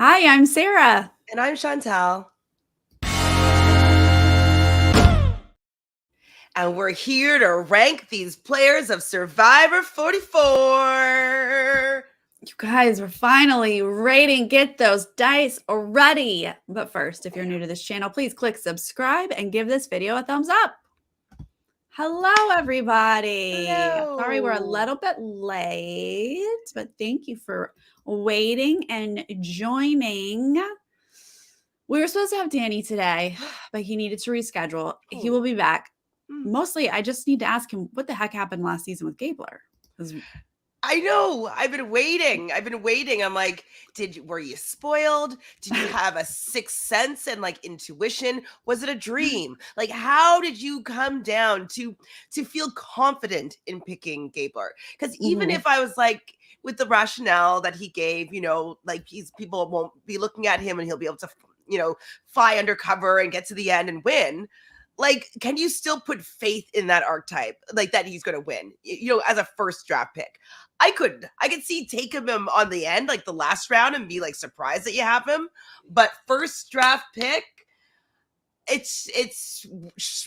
Hi, I'm Sarah. And I'm Chantele. And we're here to rank these players of Survivor 44. You guys, we're finally rating Get Those Dice ready. But first, if you're new to this channel, please click subscribe and give this video a thumbs up. Hello, everybody. Hello. Sorry we're a little bit late, but thank you for waiting and joining. We were supposed to have Danny today, but he needed to reschedule. He will be back. Mostly, I just need to ask him what the heck happened last season with Gabler. I know. I've been waiting. I'm like, were you spoiled? Did you have a sixth sense and like intuition? Was it a dream? Like, how did you come down to feel confident in picking Gabler? Because even if I was like, with the rationale that he gave, like people won't be looking at him and he'll be able to, fly undercover and get to the end and win. Like, can you still put faith in that archetype, like that he's going to win, as a first draft pick? I could see taking him on the end, like the last round, and be like surprised that you have him. But first draft pick, it's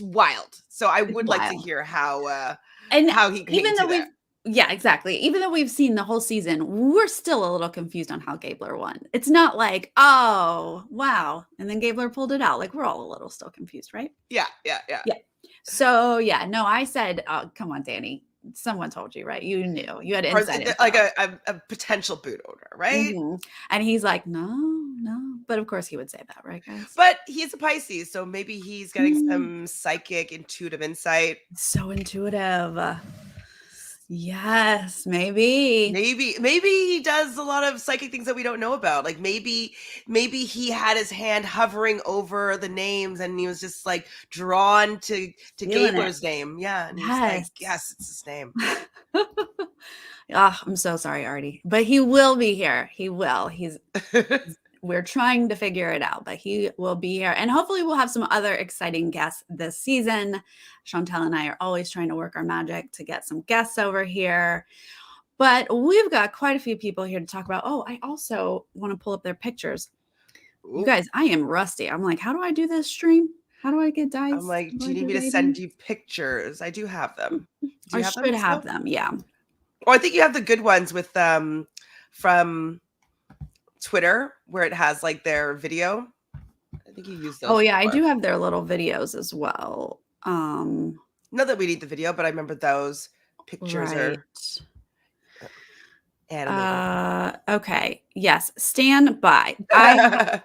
wild. So I would like to hear how he came to that. Yeah, exactly. Even though we've seen the whole season, we're still a little confused on how Gabler won. It's not like, oh, wow. And then Gabler pulled it out. Like, we're all a little still confused, right? Yeah. So, yeah, no, I said, oh, come on, Danny. Someone told you, right? You knew. You had insight. Like a potential boot owner, right? And he's like, no. But of course he would say that, right, guys? But he's a Pisces, so maybe he's getting some psychic, intuitive insight. So intuitive. Yes, maybe he does a lot of psychic things that we don't know about. Like maybe he had his hand hovering over the names and he was just like drawn to Gabler's name. Yeah. And he's like, yes, it's his name. I'm so sorry, Artie, but he will be here. He will. We're trying to figure it out, but he will be here. And hopefully we'll have some other exciting guests this season. Chantele and I are always trying to work our magic to get some guests over here. But we've got quite a few people here to talk about. Oh, I also want to pull up their pictures. Ooh. You guys, I am rusty. I'm like, how do I do this stream? How do I get dice? I'm like, do you need me to send you pictures? I do have them. I should have them, yeah. Oh, I think you have the good ones with from Twitter where it has like their video. I think you use those. Oh yeah, I do have their little videos as well. Not that we need the video, but I remember those pictures are animated. Okay. Yes. Stand by. I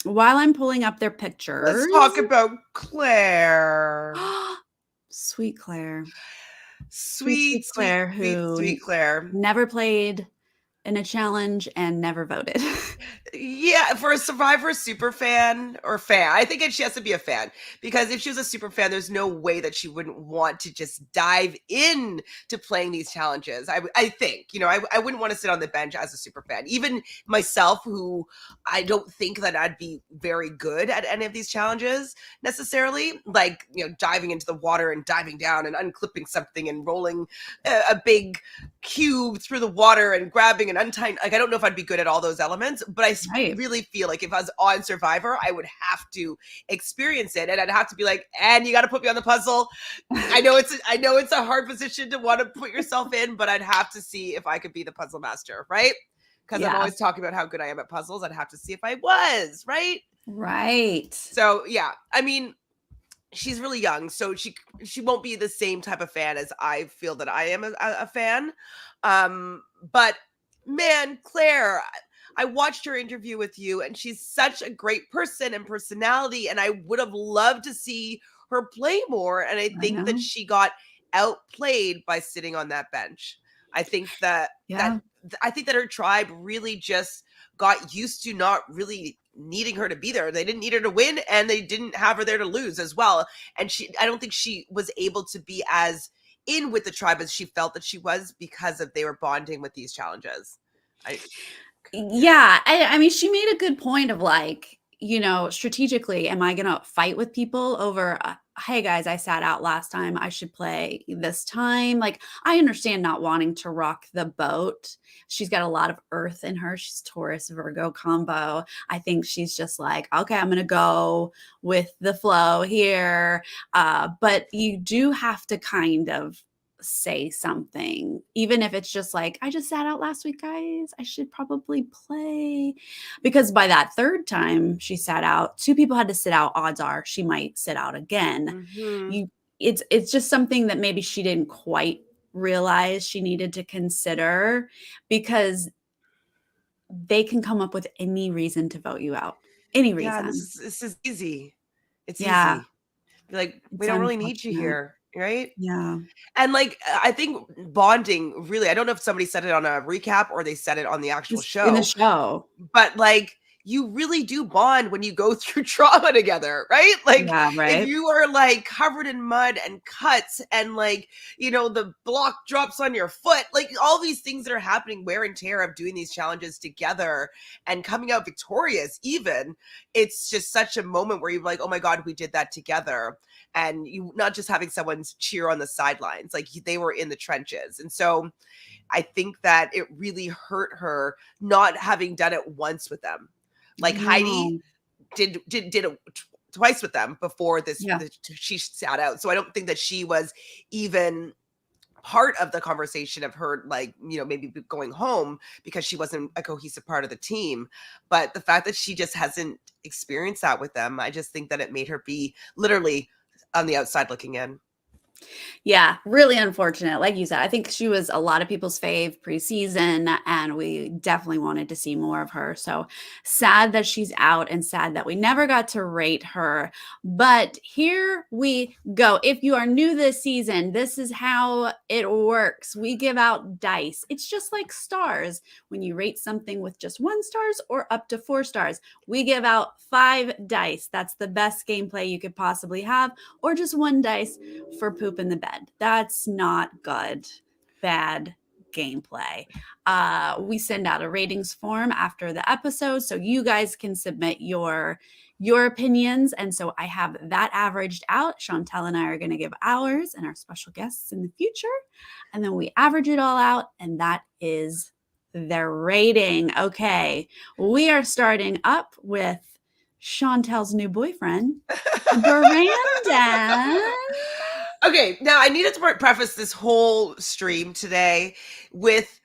while I'm pulling up their pictures. Let's talk about Claire. Sweet Claire. Sweet Claire, who never played in a challenge and never voted. Yeah, for a Survivor super fan or fan, I think she has to be a fan, because if she was a super fan, there's no way that she wouldn't want to just dive in to playing these challenges. I think, I wouldn't want to sit on the bench as a super fan. Even myself, who I don't think that I'd be very good at any of these challenges necessarily, like, diving into the water and diving down and unclipping something and rolling a big cube through the water and grabbing and untying. Like, I don't know if I'd be good at all those elements, but I really feel like if I was on Survivor, I would have to experience it, and I'd have to be like, and you got to put me on the puzzle. I know it's a hard position to want to put yourself in, but I'd have to see if I could be the puzzle master, right? Because I'm always talking about how good I am at puzzles. I'd have to see if I was, right? Right. So yeah, I mean, she's really young, so she won't be the same type of fan as I feel that I am a fan. But man, Claire, I watched her interview with you, and she's such a great person and personality, and I would have loved to see her play more. And I think that she got outplayed by sitting on that bench. I think that her tribe really just got used to not really needing her to be there. They didn't need her to win, and they didn't have her there to lose as well. And I don't think she was able to be as in with the tribe as she felt that she was, because they were bonding with these challenges. Yeah, I mean, she made a good point of like, strategically, am I going to fight with people over, hey guys, I sat out last time, I should play this time? Like, I understand not wanting to rock the boat. She's got a lot of earth in her. She's Taurus Virgo combo. I think she's just like, okay, I'm going to go with the flow here. But you do have to kind of say something, even if it's just like, I just sat out last week, guys, I should probably play. Because by that third time she sat out, 2 people had to sit out. Odds are she might sit out again. It's just something that maybe she didn't quite realize she needed to consider, because they can come up with any reason to vote you out. Any Yeah, reason. this is easy. It's Yeah. easy. Like, we It's don't really need you unfortunate. here, right? Yeah. And like, I think bonding really, I don't know if somebody said it on a recap or they said it on the actual Just in the show, show. but like, you really do bond when you go through trauma together, right? Like, Yeah, if right? you are like covered in mud and cuts and like, the block drops on your foot, like all these things that are happening, wear and tear of doing these challenges together and coming out victorious, even, it's just such a moment where you're like, oh my God, we did that together. And you not just having someone cheer on the sidelines, like they were in the trenches. And so I think that it really hurt her not having done it once with them. Like Heidi did it twice with them before she sat out. So I don't think that she was even part of the conversation of her, like, maybe going home because she wasn't a cohesive part of the team. But the fact that she just hasn't experienced that with them, I just think that it made her be literally on the outside looking in. Yeah, really unfortunate. Like you said, I think she was a lot of people's fave preseason, and we definitely wanted to see more of her. So sad that she's out, and sad that we never got to rate her. But here we go. If you are new this season, this is how it works. We give out dice. It's just like stars. When you rate something with just 1 stars or up to 4 stars, we give out 5 dice. That's the best gameplay you could possibly have, or just 1 dice for poop in the bed. That's not good. Bad gameplay. We send out a ratings form after the episode, so you guys can submit your opinions. And so I have that averaged out. Chantele and I are going to give ours and our special guests in the future, and then we average it all out, and that is their rating. Okay, we are starting up with Chantele's new boyfriend, Brandon. Okay, now I needed to preface this whole stream today with,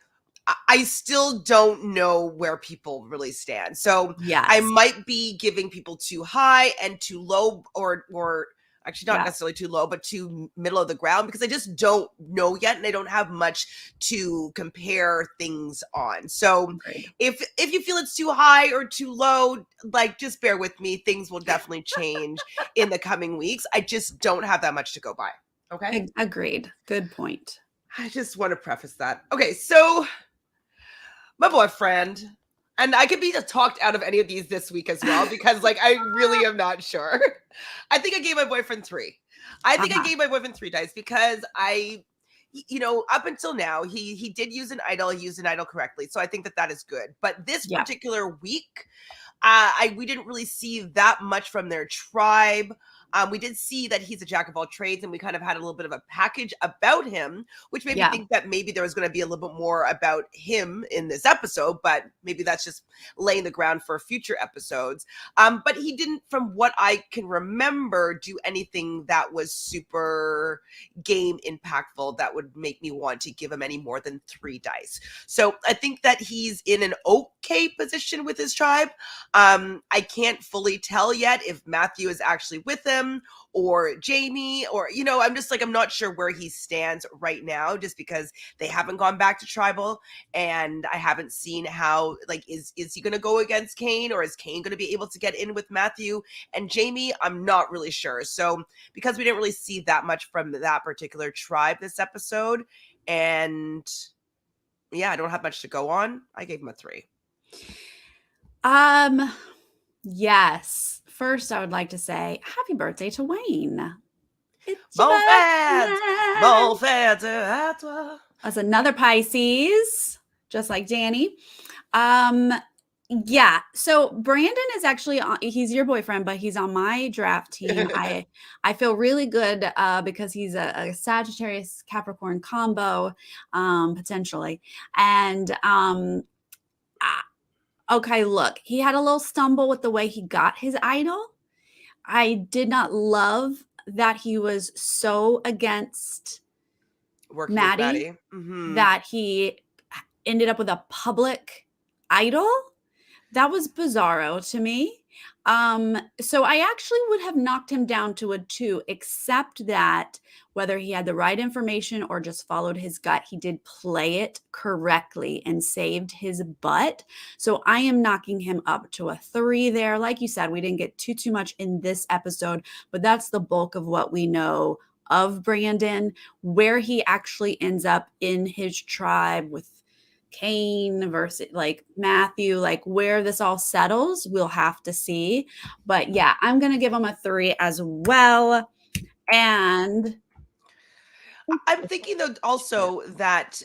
I still don't know where people really stand. So Yes. I might be giving people too high and too low, or actually not necessarily too low, but too middle of the ground, because I just don't know yet, and I don't have much to compare things on. So if you feel it's too high or too low, like, just bear with me. Things will definitely change in the coming weeks. I just don't have that much to go by. Okay. Agreed. Good point. I just want to preface that. Okay, so my boyfriend, and I could be talked out of any of these this week as well, because like, I really am not sure. I think I gave my boyfriend 3. I think I gave my boyfriend 3 dice because up until now, he did use an idol. He used an idol correctly. So I think that is good. But this particular week, we didn't really see that much from their tribe. We did see that he's a jack of all trades, and we kind of had a little bit of a package about him, which made me think that maybe there was going to be a little bit more about him in this episode, but maybe that's just laying the ground for future episodes. But he didn't, from what I can remember, do anything that was super game impactful that would make me want to give him any more than 3 dice. So I think that he's in an okay position with his tribe. I can't fully tell yet if Matthew is actually with him or Jaime, or, I'm just like, I'm not sure where he stands right now, just because they haven't gone back to tribal, and I haven't seen how, like, is he going to go against Kane, or is Kane going to be able to get in with Matthew and Jaime? I'm not really sure. So because we didn't really see that much from that particular tribe this episode, and I don't have much to go on, I gave him a 3. Yes. First, I would like to say happy birthday to Wayne. It's Bon fête à toi. As another Pisces, just like Danny. Yeah. So Brandon is actually he's your boyfriend, but he's on my draft team. I feel really good because he's a Sagittarius Capricorn combo, potentially. And okay, look, he had a little stumble with the way he got his idol. I did not love that he was so against Working with Maddie Maddie. Mm-hmm. that he ended up with a public idol. That was bizarro to me. So I actually would have knocked him down to a 2, except that whether he had the right information or just followed his gut, he did play it correctly and saved his butt. So I am knocking him up to a 3 there. Like you said, we didn't get too much in this episode, but that's the bulk of what we know of Brandon. Where he actually ends up in his tribe with Kane versus like Matthew, like where this all settles, we'll have to see. But yeah, I'm going to give him a 3 as well. And I'm thinking though also that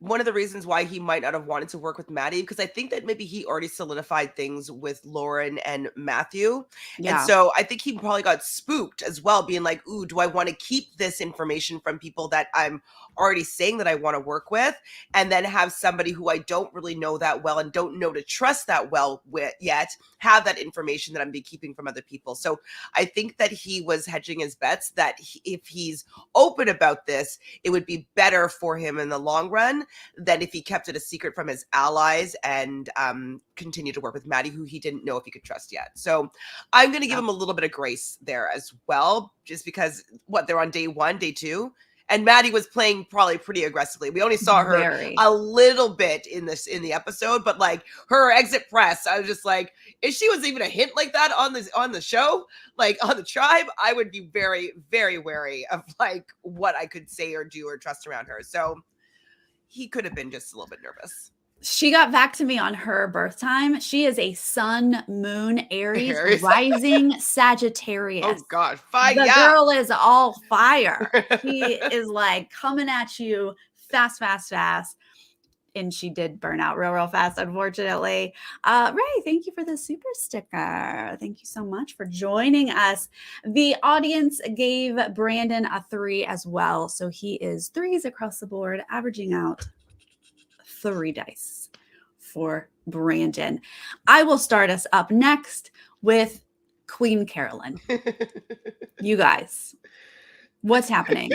one of the reasons why he might not have wanted to work with Maddie, because I think that maybe he already solidified things with Lauren and Matthew. And yeah, so I think he probably got spooked as well, being like, ooh, do I want to keep this information from people that I'm already saying that I want to work with, and then have somebody who I don't really know that well and don't know to trust that well with yet have that information that I'm be keeping from other people. So I think that he was hedging his bets that if he's open about this, it would be better for him in the long run than if he kept it a secret from his allies and continued to work with Maddie, who he didn't know if he could trust yet. So I'm going to give him a little bit of grace there as well, just because they're on day 1, day 2. And Maddie was playing probably pretty aggressively. We only saw her a little bit in the episode, but like her exit press, I was just like, if she was even a hint like that on the show, like on the tribe, I would be very, very wary of like what I could say or do or trust around her. So he could have been just a little bit nervous. She got back to me on her birth time. She is a sun, moon, Aries. Rising Sagittarius. Oh God, fire! The girl is all fire. She is like coming at you fast. And she did burn out real fast, unfortunately. Ray, thank you for the super sticker. Thank you so much for joining us. The audience gave Brandon a 3 as well. So he is 3s across the board, averaging out 3 dice for Brandon. I will start us up next with Queen Carolyn. You guys, what's happening?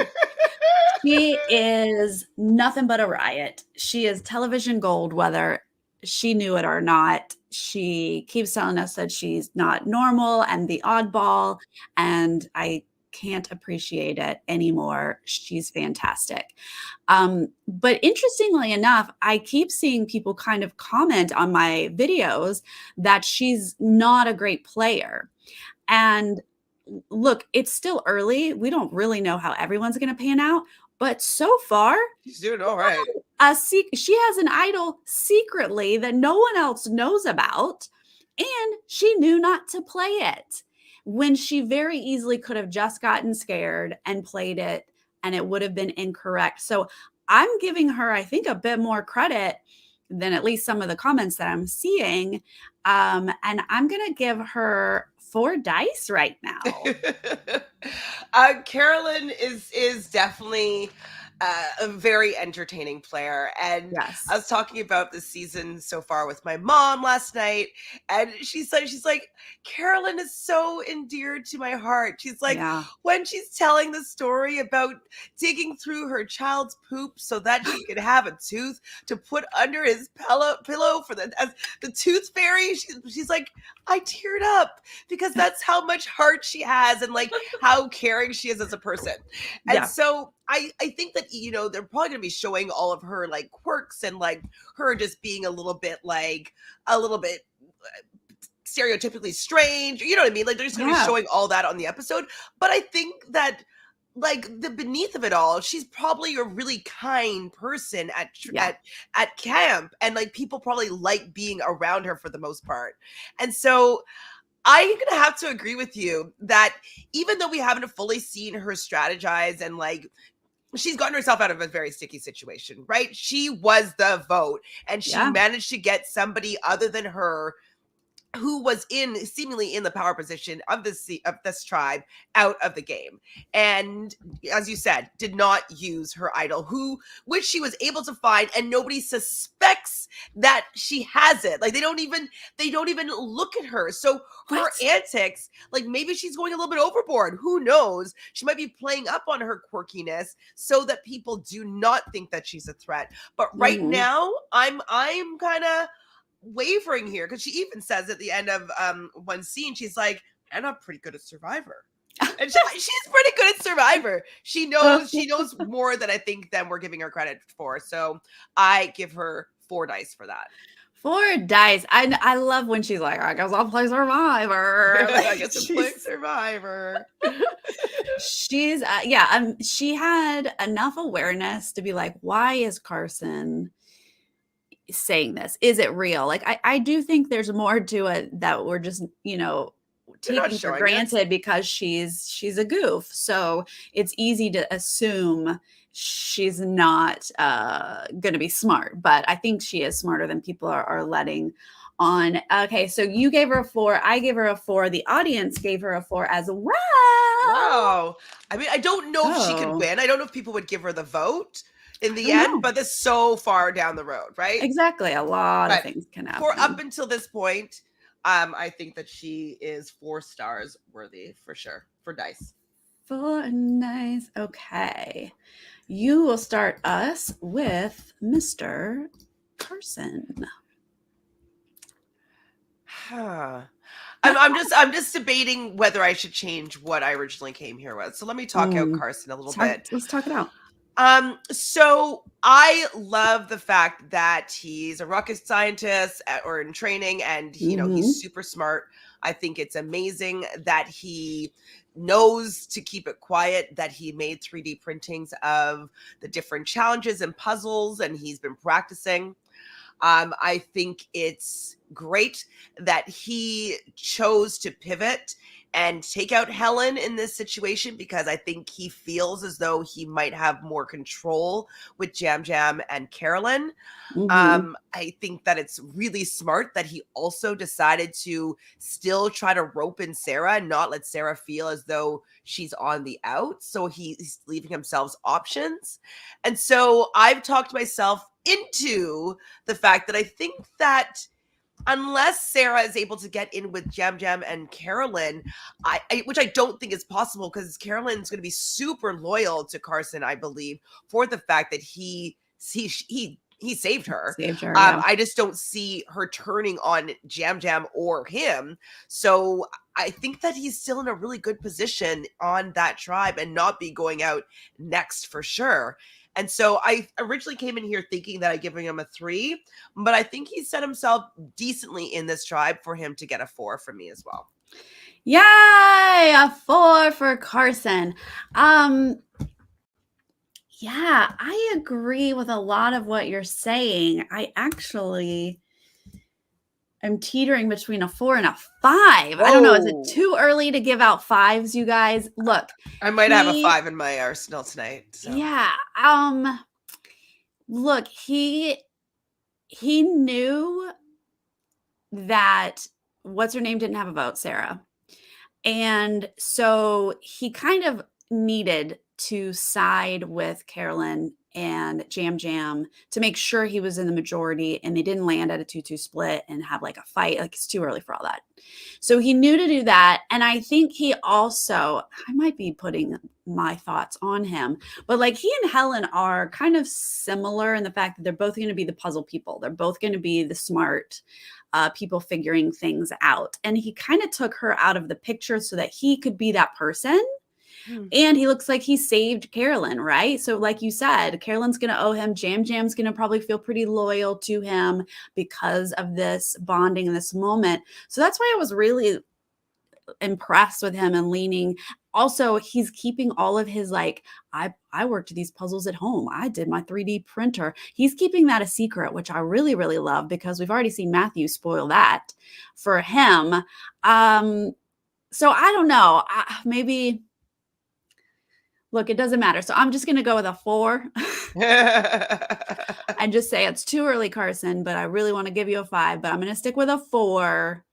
She is nothing but a riot. She is television gold, whether she knew it or not. She keeps telling us that she's not normal and the oddball, and I can't appreciate it anymore. She's fantastic. But interestingly enough, I keep seeing people kind of comment on my videos that she's not a great player. And look, it's still early. We don't really know how everyone's going to pan out. But so far, she's doing all right. She has an idol secretly that no one else knows about, and she knew not to play it when she very easily could have just gotten scared and played it, and it would have been incorrect. So I'm giving her, I think, a bit more credit than at least some of the comments that I'm seeing. And I'm going to give her 4 dice right now. Carolyn is definitely a very entertaining player, and yes. I was talking about this season so far with my mom last night, and she's like, Carolyn is so endeared to my heart. She's like, when she's telling the story about digging through her child's poop so that she could have a tooth to put under his pillow for the tooth fairy, she's like, I teared up because that's how much heart she has and like how caring she is as a person. And so I think that, they're probably going to be showing all of her like quirks and like her just being a little bit stereotypically strange. You know what I mean? Like they're just going to be showing all that on the episode. But I think that like the beneath of it all, she's probably a really kind person at camp, and like people probably like being around her for the most part. And so I'm going to have to agree with you that even though we haven't fully seen her strategize and like she's gotten herself out of a very sticky situation, right? She was the vote, and she managed to get somebody other than her who was seemingly in the power position of this tribe out of the game, and as you said, did not use her idol, which she was able to find, and nobody suspects that she has it. Like they don't even look at her. So her antics, like maybe she's going a little bit overboard. Who knows? She might be playing up on her quirkiness so that people do not think that she's a threat. But right now, I'm kind of wavering here, because she even says at the end of one scene, she's like, I'm not pretty good at Survivor. And she's pretty good at Survivor. She knows more than I think than we're giving her credit for. So I give her 4 dice for that. 4 dice. I love when she's like, I guess I'll play Survivor. I guess I'll play Survivor. She's she had enough awareness to be like, why is Carson saying this? Is it real? Like I do think there's more to it that we're just, taking for granted because she's a goof. So it's easy to assume she's not going to be smart, but I think she is smarter than people are letting on. Okay, so you gave her a 4. I gave her a 4. The audience gave her a 4 as well. Wow. I mean, I don't know if she could win. I don't know if people would give her the vote in the end, but that's so far down the road, right? Exactly. A lot of things can happen. For up until this point, I think that she is 4 stars worthy for sure for dice. 4 dice. Okay. You will start us with Mr. Carson. I'm just debating whether I should change what I originally came here with. So let me talk out Carson a little bit. Let's talk it out. So I love the fact that he's a rocket scientist or in training, and he's super smart. I think it's amazing that he knows to keep it quiet, that he made 3D printings of the different challenges and puzzles, and he's been practicing. I think it's great that he chose to pivot and take out Helen in this situation, because I think he feels as though he might have more control with Yam Yam and Carolyn. I think that it's really smart that he also decided to still try to rope in Sarah and not let Sarah feel as though she's on the out. So he's leaving himself options. And so I've talked myself into the fact that I think that unless Sarah is able to get in with Yam Yam and Carolyn, which I don't think is possible, because Carolyn's going to be super loyal to Carson, I believe, for the fact that he saved her. I just don't see her turning on Yam Yam or him. So I think that he's still in a really good position on that tribe and not be going out next for sure. And so I originally came in here thinking that I'd give him a 3, but I think he set himself decently in this tribe for him to get a 4 from me as well. Yay! A 4 for Carson. Yeah, I agree with a lot of what you're saying. I actually am teetering between a 4 and a 5. Whoa. I don't know. Is it too early to give out 5s, you guys? Look, I might have a 5 in my arsenal tonight. So. Yeah. Look, he knew that what's her name didn't have a vote, Sarah. And so he kind of needed to side with Carolyn and Yam Yam to make sure he was in the majority, and they didn't land at a 2-2 split and have like a fight. Like, it's too early for all that. So he knew to do that. And I think he also, I might be putting my thoughts on him, but like he and Helen are kind of similar in the fact that they're both going to be the puzzle people. They're both going to be the smart people figuring things out. And he kind of took her out of the picture so that he could be that person. And he looks like he saved Carolyn, right? So like you said, Carolyn's going to owe him. Yam Yam's going to probably feel pretty loyal to him because of this bonding in this moment. So that's why I was really impressed with him and leaning. Also, he's keeping all of his, like, I worked these puzzles at home. I did my 3D printer. He's keeping that a secret, which I really, really love, because we've already seen Matthew spoil that for him. So I don't know. Maybe... Look, it doesn't matter. So I'm just going to go with a 4 and just say it's too early, Carson, but I really want to give you a 5, but I'm going to stick with a 4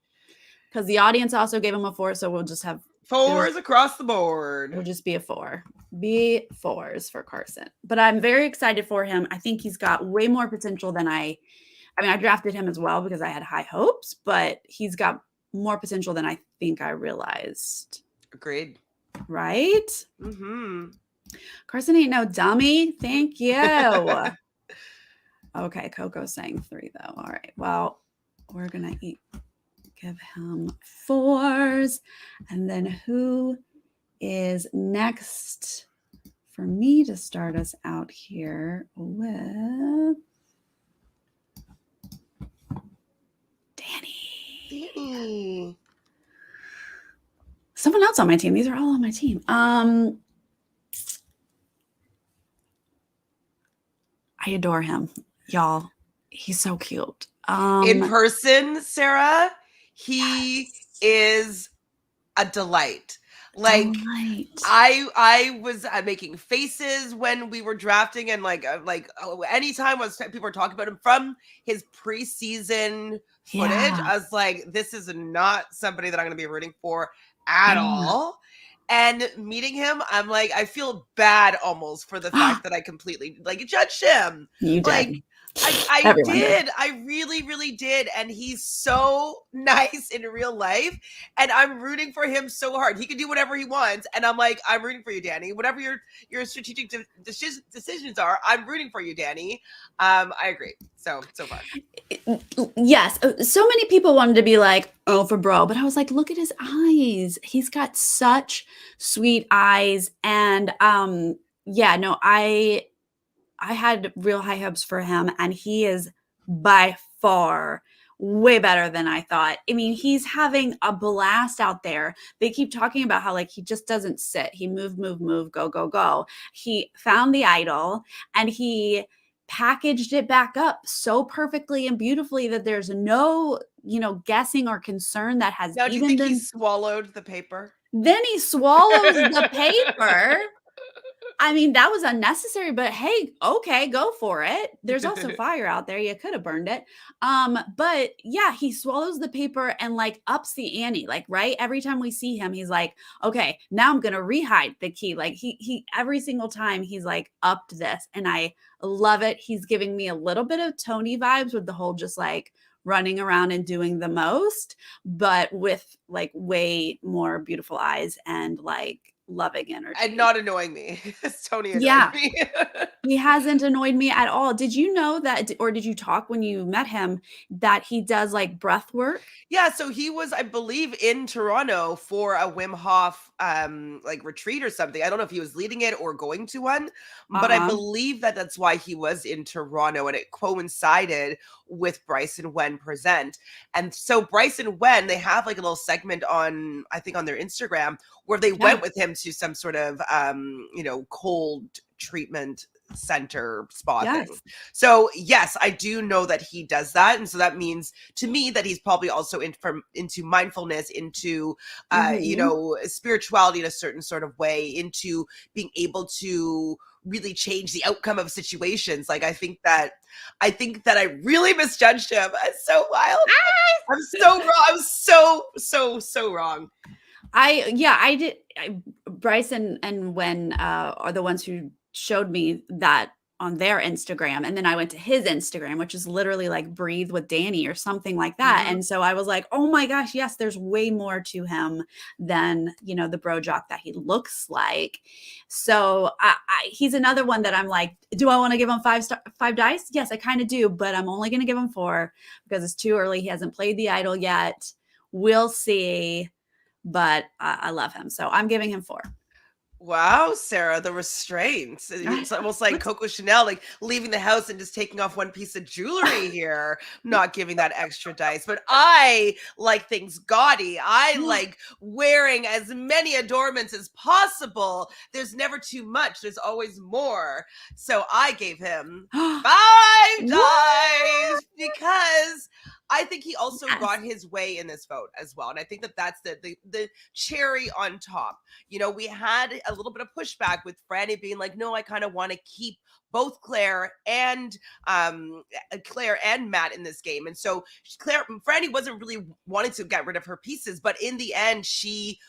because the audience also gave him a 4. So we'll just have 4s across the board. It'll just be a 4. Be 4s for Carson. But I'm very excited for him. I think he's got way more potential than I drafted him as well because I had high hopes, but he's got more potential than I think I realized. Agreed. Right? Mm-hmm. Carson ain't no dummy. Thank you. Okay, Coco's saying 3 though. All right. Well, we're gonna give him 4s. And then who is next for me to start us out here with? Danny. Someone else on my team. These are all on my team. I adore him, y'all. He's so cute. In person, Sarah, he is a delight. Like I was making faces when we were drafting, and anytime people were talking about him from his preseason footage, I was like, this is not somebody that I'm going to be rooting for at all. And meeting him, I'm like, I feel bad almost for the fact that I completely judged him. You did. I did. I really, really did. And he's so nice in real life. And I'm rooting for him so hard. He can do whatever he wants. And I'm like, I'm rooting for you, Danny. Whatever your strategic decisions are, I'm rooting for you, Danny. I agree. So far. Yes. So many people wanted to be like, oh, for bro. But I was like, look at his eyes. He's got such sweet eyes. And I had real high hopes for him, and he is by far way better than I thought. I mean, he's having a blast out there. They keep talking about how he just doesn't sit. He move, go, go, go. He found the idol and he packaged it back up so perfectly and beautifully that there's no, guessing or concern that has now, do you think he swallowed the paper? Then he swallows the paper. I mean, that was unnecessary, but hey, okay, go for it. There's also fire out there. You could have burned it. But yeah, he swallows the paper and ups the ante. Right? Every time we see him, he's like, okay, now I'm going to rehide the key. He every single time he's upped this, and I love it. He's giving me a little bit of Tony vibes with the whole just running around and doing the most, but with way more beautiful eyes and loving energy. And not annoying me. Tony annoyed me. He hasn't annoyed me at all. Did you know that, or did you talk when you met him, that he does breath work? Yeah, so he was, I believe, in Toronto for a Wim Hof retreat or something. I don't know if he was leading it or going to one, but I believe that's why he was in Toronto, and it coincided with Bryce and Wen Present. And so Bryce and Wen, they have a little segment on, I think, on their Instagram where they went with him to some sort of cold treatment center spa thing. So yes, I do know that he does that, and so that means to me that he's probably also into mindfulness, into spirituality in a certain sort of way, into being able to really change the outcome of situations. I think that I really misjudged him. It's so wild. I'm so wrong. I was so wrong. I did. Bryce and Wen are the ones who showed me that on their Instagram, and then I went to his Instagram, which is literally Breathe with Danny or something like that. And so I was like, oh my gosh, yes, there's way more to him than the bro jock that he looks like. So he's another one that I'm like, do I want to give him 5 dice? Yes, I kind of do, but I'm only going to give him 4 because it's too early. He hasn't played the idol yet. We'll see. But I love him. So I'm giving him 4. Wow, Sarah, the restraints. It's almost like Coco Chanel, leaving the house and just taking off one piece of jewelry here, not giving that extra dice. But I like things gaudy. I like wearing as many adornments as possible. There's never too much. There's always more. So I gave him 5 dice because I think he also Yes. got his way in this vote as well. And I think that that's the cherry on top. You know, we had a little bit of pushback with Franny being like, no, I kind of want to keep both Claire and Matt in this game. And so Franny wasn't really wanting to get rid of her pieces, but in the end, she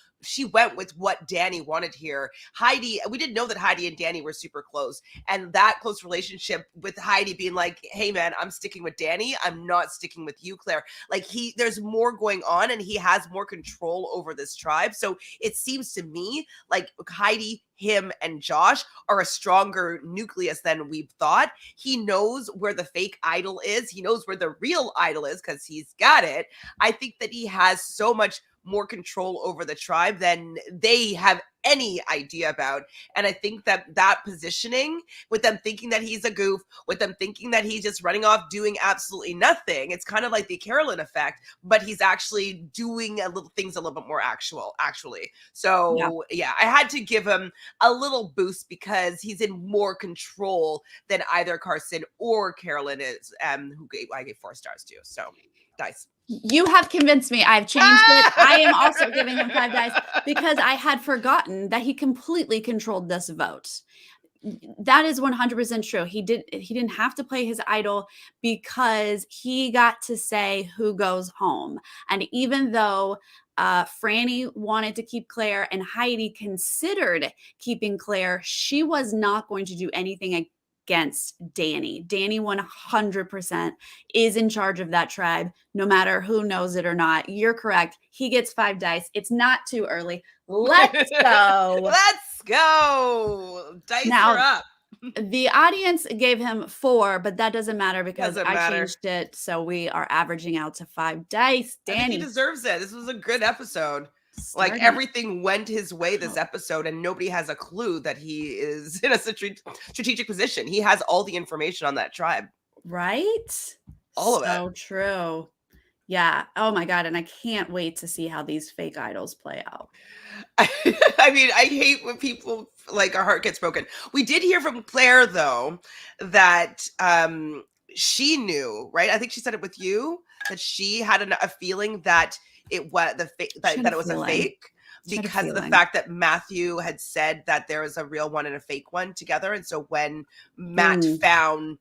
went with what Danny wanted here. Heidi, we didn't know that Heidi and Danny were super close. And that close relationship with Heidi being like, hey man, I'm sticking with Danny. I'm not sticking with you, Claire. Like there's more going on and he has more control over this tribe. So it seems to me like Heidi, him, and Josh are a stronger nucleus than we thought. He knows where the fake idol is. He knows where the real idol is because he's got it. I think that he has so much more control over the tribe than they have any idea about. And I think that positioning, with them thinking that he's a goof, with them thinking that he's just running off doing absolutely nothing, it's kind of like the Carolyn effect, but he's actually doing things a little bit more actually. So yeah, I had to give him a little boost because he's in more control than either Carson or Carolyn is, who I gave 4 stars to. So dice. You have convinced me. I've changed it. I am also giving him 5 dice because I had forgotten that he completely controlled this vote. That is 100% true. He didn't have to play his idol because he got to say who goes home. And even though Franny wanted to keep Claire and Heidi considered keeping Claire, she was not going to do anything against Danny. Danny 100% is in charge of that tribe, no matter who knows it or not. You're correct. He gets 5 dice. It's not too early. Let's go. Let's go. Dice Now, are up. The audience gave him 4, but that doesn't matter because I changed it. So we are averaging out to 5 dice. Danny, I think he deserves it. This was a good episode. Like everything went his way this episode, and nobody has a clue that he is in a strategic position. He has all the information on that tribe. Right? All of it. So true. Yeah. Oh my God. And I can't wait to see how these fake idols play out. I mean, I hate when people like our heart gets broken. We did hear from Claire though that she knew, right? I think she said it with you, that she had a feeling that it was that it was a fake because of the fact that Matthew had said that there was a real one and a fake one together. And so when Matt found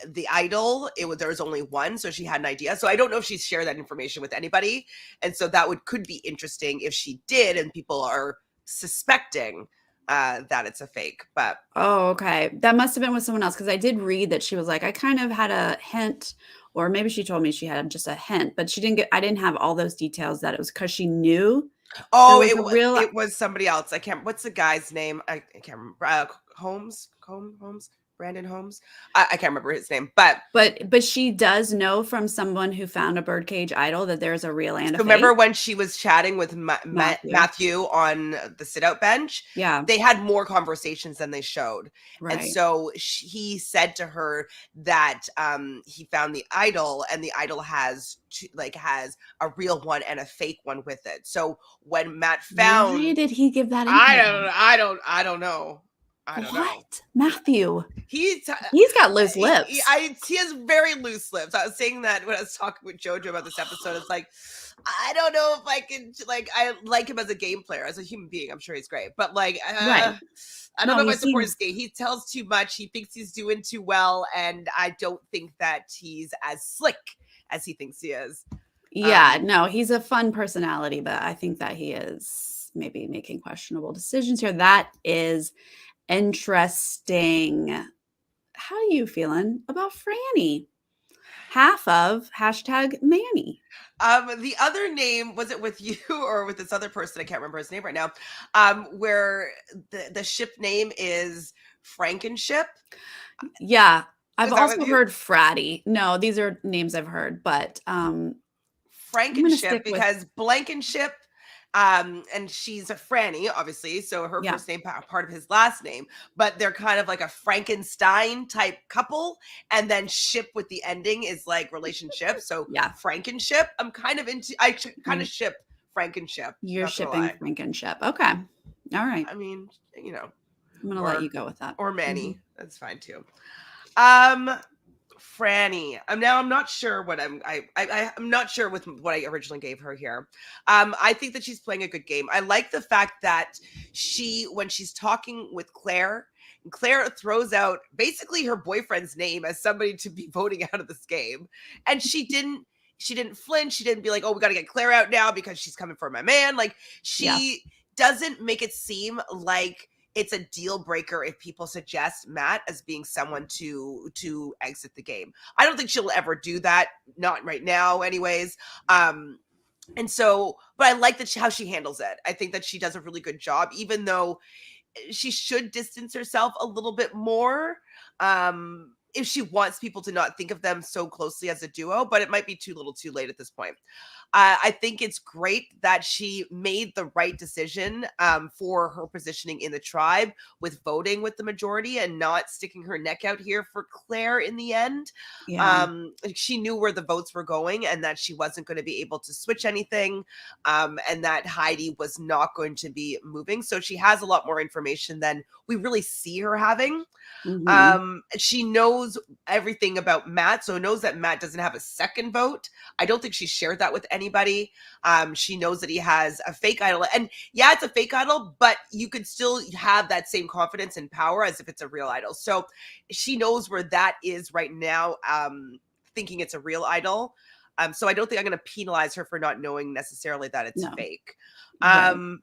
the idol, there was only one, so she had an idea. So I don't know if she shared that information with anybody, and so that could be interesting if she did, and people are suspecting that it's a fake. But okay, that must have been with someone else, because I did read that she was like, I kind of had a hint, or maybe she told me she had just a hint, but I didn't have all those details, that it was because she knew. It was somebody else. What's the guy's name? I can't remember. Holmes. Brandon Holmes. I can't remember his name, but she does know from someone who found a birdcage idol that there's a real and a fake. Remember when she was chatting with Matthew on the sit-out bench? Yeah, they had more conversations than they showed, right. And so he said to her that he found the idol, and the idol has a real one and a fake one with it. So when Matt found, why did he give that? I don't know. I don't know. Matthew? He's got loose lips. He has very loose lips. I was saying that when I was talking with JoJo about this episode. It's like, I don't know if I can, I like him as a game player, as a human being. I'm sure he's great, but right. I don't know if I support his game. He tells too much. He thinks he's doing too well, and I don't think that he's as slick as he thinks he is. Yeah, no, he's a fun personality, but I think that he is maybe making questionable decisions here. That is interesting. How are you feeling about Franny? Half of #Manny. The other name, was it with you or with this other person? I can't remember his name right now. Where the ship name is Frankenship. Yeah, I've also heard Fratty. No, these are names I've heard, but Frankenship because Blankenship. And she's a Franny, obviously, so her first name part of his last name, but they're kind of like a Frankenstein type couple, and then ship with the ending is like relationship. So Frankenship. I kind of ship Frankenship. You're shipping Frankenship. Okay. All right. I mean, I'm gonna let you go with that. Or Manny. That's fine too. Franny. I'm not sure what I'm not sure with what I originally gave her here. I think that she's playing a good game. I like the fact that when she's talking with Claire throws out basically her boyfriend's name as somebody to be voting out of this game. And she didn't flinch. She didn't be like, oh, we got to get Claire out now because she's coming for my man. Like, she doesn't make it seem like it's a deal breaker if people suggest Matt as being someone to exit the game. I don't think she'll ever do that. Not right now anyways. And so, but I like how she handles it. I think that she does a really good job, even though she should distance herself a little bit more. If she wants people to not think of them so closely as a duo, but it might be too little too late at this point. I think it's great that she made the right decision for her positioning in the tribe with voting with the majority and not sticking her neck out here for Claire in the end. Yeah. She knew where the votes were going and that she wasn't going to be able to switch anything, and that Heidi was not going to be moving. So she has a lot more information than we really see her having. Mhm. She knows everything about Matt, so knows that Matt doesn't have a second vote. I don't think she shared that with anybody. She knows that he has a fake idol, and yeah, it's a fake idol, but you could still have that same confidence and power as if it's a real idol. So she knows where that is right now, thinking it's a real idol. So I don't think I'm going to penalize her for not knowing necessarily that it's fake. Right.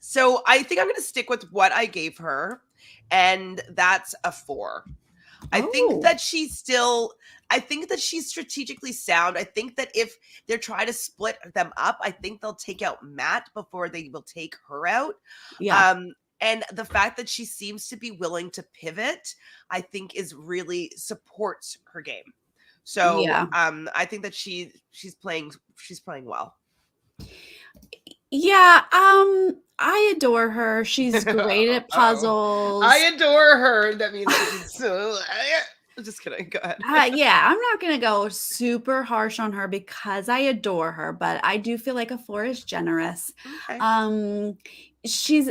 So I think I'm going to stick with what I gave her, and that's a 4. I think that she's strategically sound. I think that if they're trying to split them up, I think they'll take out Matt before they will take her out. Yeah. And the fact that she seems to be willing to pivot, I think is really supports her game. So Yeah. I think that she's playing well. Yeah, I adore her. She's great at puzzles. I adore her. That means that she's so. Just kidding. Go ahead. Yeah, I'm not gonna go super harsh on her because I adore her, but I do feel like a 4 is generous. Okay. She's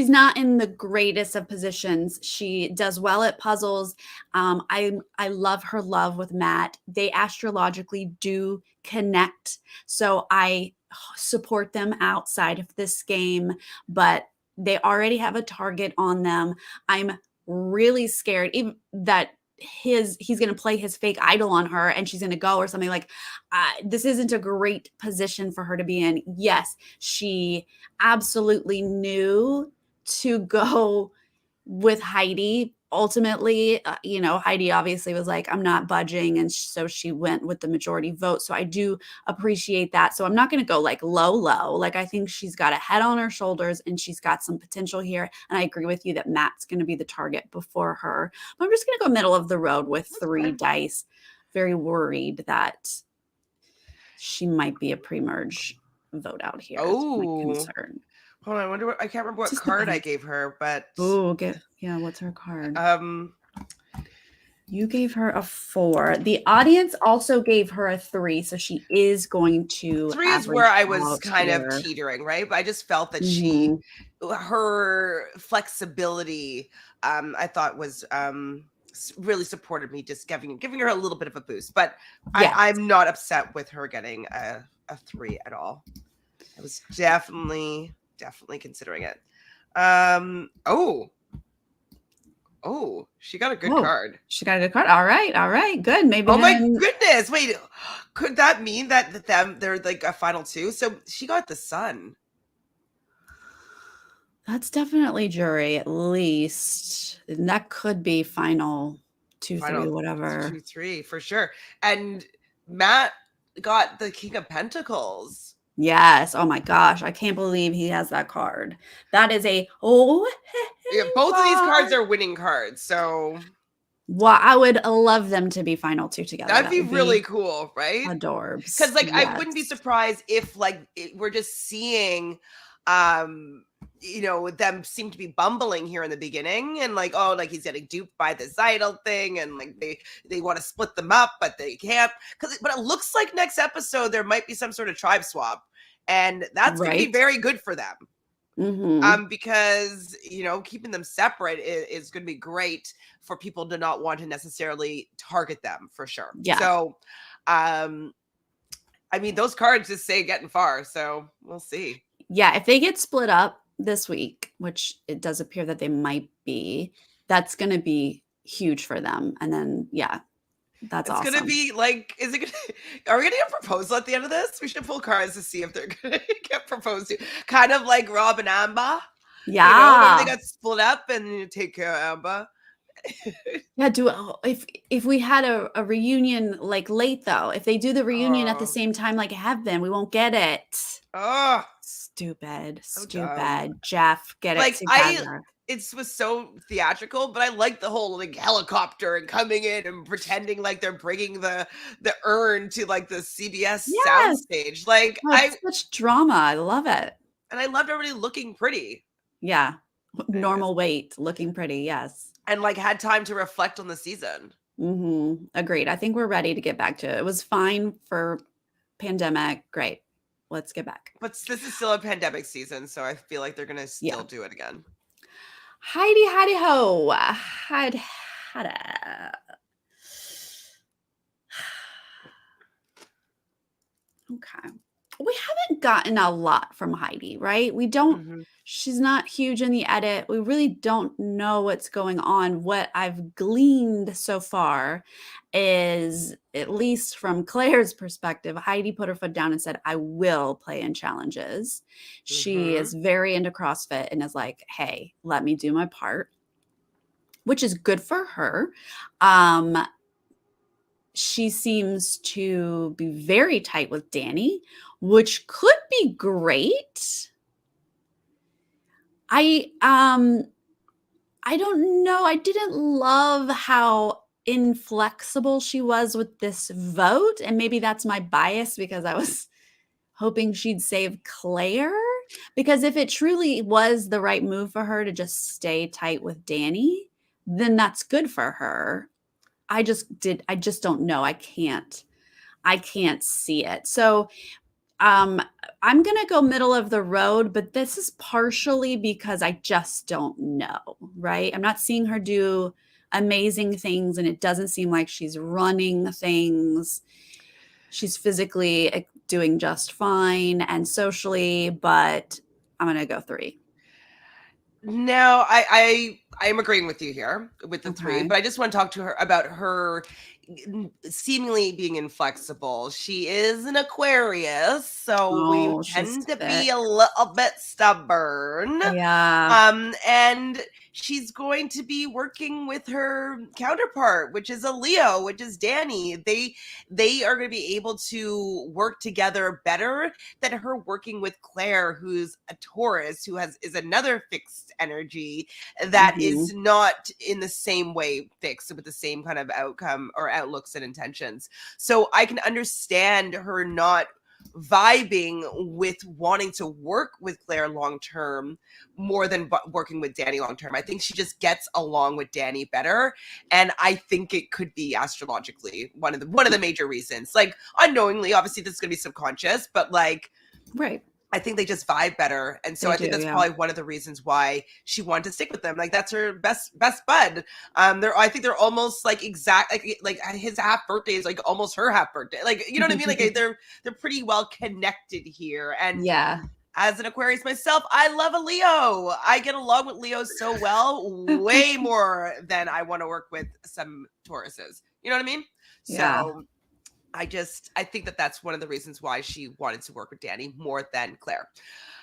not in the greatest of positions. She does well at puzzles. I love her love with Matt. They astrologically do connect, so I support them outside of this game, but they already have a target on them. I'm really scared even that he's going to play his fake idol on her and she's going to go or something. Like, this isn't a great position for her to be in. Yes, she absolutely knew to go with Heidi. Ultimately, Heidi obviously was like, I'm not budging. And so she went with the majority vote. So I do appreciate that. So I'm not going to go like low. Like, I think she's got a head on her shoulders and she's got some potential here. And I agree with you that Matt's going to be the target before her. But I'm just going to go middle of the road with 3 dice. Very worried that she might be a pre-merge vote out here. Oh, is my concern. Hold on, I wonder I can't remember what card I gave her, but what's her card? You gave her a 4. The audience also gave her a 3, so she is going to 3 is where I was kind of teetering, right? But I just felt that her flexibility, I thought was really supported me, just giving her a little bit of a boost. But I'm not upset with her getting a 3 at all. I was definitely considering it. She got a good card. She got a good card. All right, good. Maybe. Oh my goodness! Wait, could that mean that they're like a final 2? So she got the sun. That's definitely jury, at least. And that could be final 2, 3, whatever. 2, 3 for sure. And Matt got the King of Pentacles. Yes. Oh my gosh. I can't believe he has that card. That is a both of these cards are winning cards. So I would love them to be final 2 together. That'd be really cool, right? Adorbs. Because I wouldn't be surprised if we're just seeing them seem to be bumbling here in the beginning and he's getting duped by this idol thing and they want to split them up but they can't but it looks like next episode there might be some sort of tribe swap and that's going to be very good for them. Because, keeping them separate is going to be great for people to not want to necessarily target them, for sure. Yeah. So, those cards just say getting far, so we'll see. Yeah, if they get split up this week, which it does appear that they might be, that's going to be huge for them. And then, yeah, that's awesome. It's going to be like, are we going to get a proposal at the end of this? We should pull cards to see if they're going to get proposed to. Kind of like Rob and Amber. Yeah. They got split up and you take care of Amber. Yeah, if we had a reunion like late though, if they do the reunion at the same time like have been, we won't get it. Oh, stupid. Dumb. Jeff, get it together. It was so theatrical, but I like the whole like helicopter and coming in and pretending like they're bringing the urn to like the CBS soundstage. Like such drama. I love it. And I loved everybody looking pretty. Yeah. Normal weight, looking pretty. Yes. And like had time to reflect on the season. Agreed. I think we're ready to get back to it. It was fine for pandemic. Great. Let's get back. But this is still a pandemic season, so I feel like they're going to still do it again. Heidi ho. Heidi. Okay. We haven't gotten a lot from Heidi, right? We don't, she's not huge in the edit. We really don't know what's going on. What I've gleaned so far is, at least from Claire's perspective, Heidi put her foot down and said, I will play in challenges. She is very into CrossFit and is like, hey, let me do my part, which is good for her. She seems to be very tight with Danny, which could be great. I don't know. I didn't love how inflexible she was with this vote. And maybe that's my bias because I was hoping she'd save Claire. Because if it truly was the right move for her to just stay tight with Danny, then that's good for her. I just don't know. I can't see it. So I'm going to go middle of the road, but this is partially because I just don't know, right? I'm not seeing her do amazing things and it doesn't seem like she's running things. She's physically doing just fine and socially, but I'm going to go 3. No, I am agreeing with you here with the 3, but I just want to talk to her about her seemingly being inflexible. She is an Aquarius, so we tend to be a little bit stubborn. Yeah. And she's going to be working with her counterpart, which is a Leo, which is Danny. They are going to be able to work together better than her working with Claire, who's a Taurus, who is another fixed energy that is not in the same way fixed with the same kind of outcome or outlooks and intentions. So I can understand her not vibing with wanting to work with Claire long term more than working with Danny long term. I think she just gets along with Danny better, and I think it could be astrologically one of the major reasons. Like unknowingly, obviously this is going to be subconscious, but like right. I think they just vibe better. And so I think that's probably one of the reasons why she wanted to stick with them. Like that's her best bud. I think they're almost like exact, like his half birthday is like almost her half birthday. Like, you know what I mean? Like they're pretty well connected here. And as an Aquarius myself, I love a Leo. I get along with Leos so well, way more than I want to work with some Tauruses. You know what I mean? Yeah. So I think that that's one of the reasons why she wanted to work with Danny more than Claire.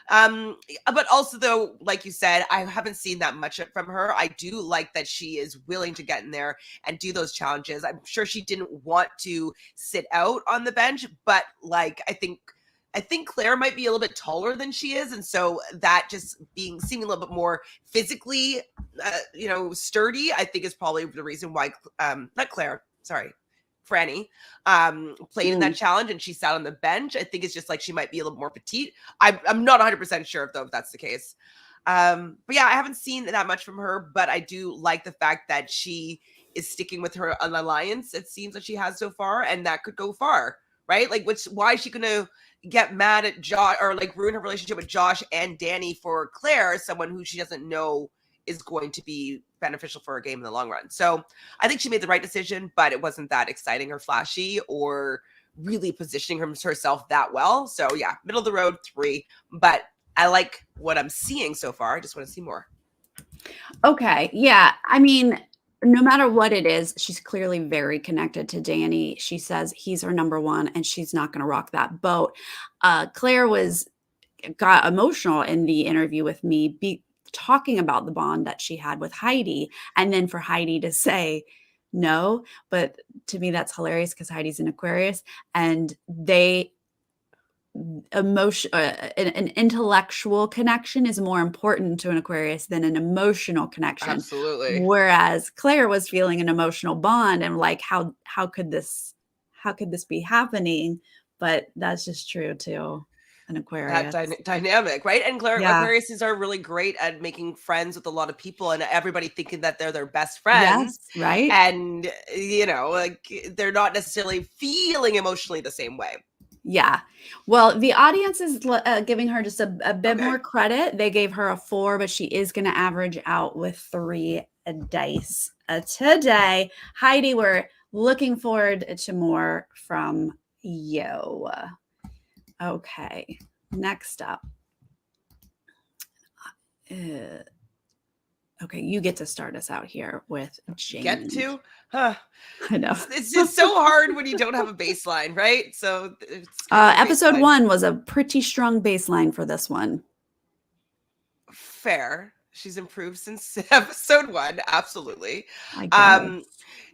But also though, like you said, I haven't seen that much from her. I do like that she is willing to get in there and do those challenges. I'm sure she didn't want to sit out on the bench, but like, I think Claire might be a little bit taller than she is. And so that just seeming a little bit more physically, sturdy, I think is probably the reason why, not Claire, sorry, Franny played in that challenge and she sat on the bench. I think it's just like she might be a little more petite. I'm not 100% sure if that's the case. But yeah, I haven't seen that much from her, but I do like the fact that she is sticking with her alliance. It seems that she has so far, and that could go far right? Like, why is she gonna get mad at Josh or like ruin her relationship with Josh and Danny for Claire, someone who she doesn't know is going to be beneficial for her game in the long run? So I think she made the right decision, but it wasn't that exciting or flashy or really positioning herself that well. So yeah, middle of the road 3, but I like what I'm seeing so far. I just want to see more. Okay. Yeah. I mean, no matter what it is, she's clearly very connected to Danny. She says he's her number one and she's not going to rock that boat. Claire got emotional in the interview with me, talking about the bond that she had with Heidi. And then for Heidi to say no, but to me, that's hilarious because Heidi's an Aquarius and an intellectual connection is more important to an Aquarius than an emotional connection. Absolutely. Whereas Claire was feeling an emotional bond and like, how could this be happening? But that's just true to an Aquarius. That dynamic, right? And Yeah. Aquariuses are really great at making friends with a lot of people and everybody thinking that they're their best Yes. friends. Right. And, like they're not necessarily feeling emotionally the same way. Yeah. Well, the audience is giving her just a bit Okay. more credit. They gave her a 4, but she is going to average out with 3 dice today. Heidi, we're looking forward to more from you. Okay. Next up. Okay, you get to start us out here with Jaime. Get to? Huh. I know. It's just so hard when you don't have a baseline, right? So episode 1 was a pretty strong baseline for this one. Fair. She's improved since episode 1, absolutely. I guess.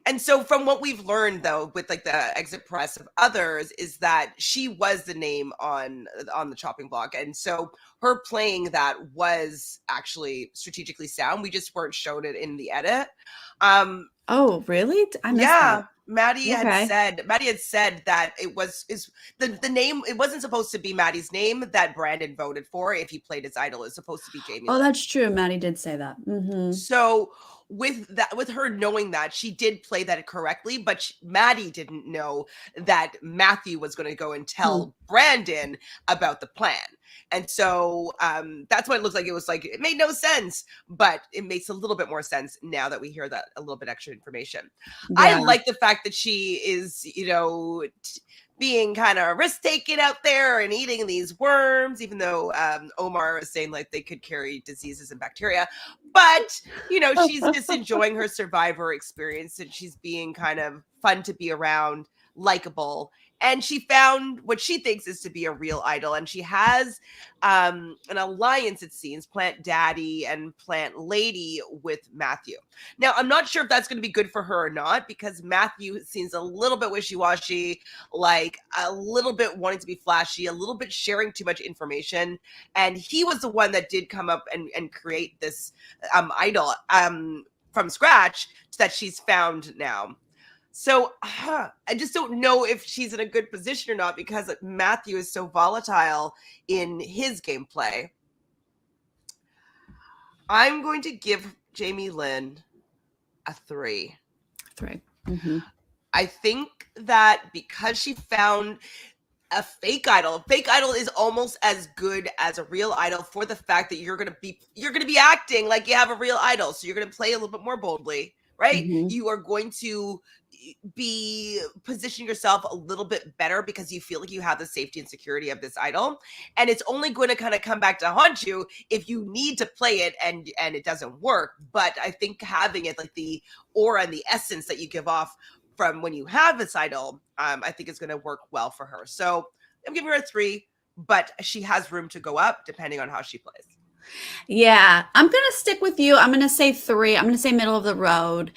And so from what we've learned though with like the exit press of others is that she was the name on the chopping block, and so her playing that was actually strategically sound. We just weren't shown it in the edit. Oh, really? I missed that. Maddie had said that the name, it wasn't supposed to be Maddie's name that Brandon voted for if he played his idol. It's supposed to be Jaime. Oh, that's true. Maddie did say that. Mm-hmm. So with her knowing that, she did play that correctly, but Maddie didn't know that Matthew was going to go and tell Brandon about the plan. And so that's what it looks like. It was like, it made no sense, but it makes a little bit more sense now that we hear that a little bit extra information. Yeah. I like the fact that she is, being kind of risk-taking out there and eating these worms, even though Omar is saying like they could carry diseases and bacteria. But, she's just enjoying her survivor experience, and she's being kind of fun to be around, likable. And she found what she thinks is to be a real idol. And she has an alliance, it seems, Plant Daddy and Plant Lady with Matthew. Now, I'm not sure if that's going to be good for her or not, because Matthew seems a little bit wishy-washy, like a little bit wanting to be flashy, a little bit sharing too much information. And he was the one that did come up and create this idol from scratch that she's found now. So I just don't know if she's in a good position or not, because Matthew is so volatile in his gameplay. I'm going to give Jaime Lynn a 3. 3. Mm-hmm. I think that because she found a fake idol is almost as good as a real idol, for the fact that you're going to be acting like you have a real idol. So you're going to play a little bit more boldly, right? Mm-hmm. You are going to be positioning yourself a little bit better because you feel like you have the safety and security of this idol, and it's only going to kind of come back to haunt you if you need to play it and it doesn't work. But I think having it, like the aura and the essence that you give off from when you have this idol, I think is going to work well for her. So I'm giving her a 3, but she has room to go up depending on how she plays. Yeah, I'm going to stick with you. I'm going to say 3. I'm going to say middle of the road.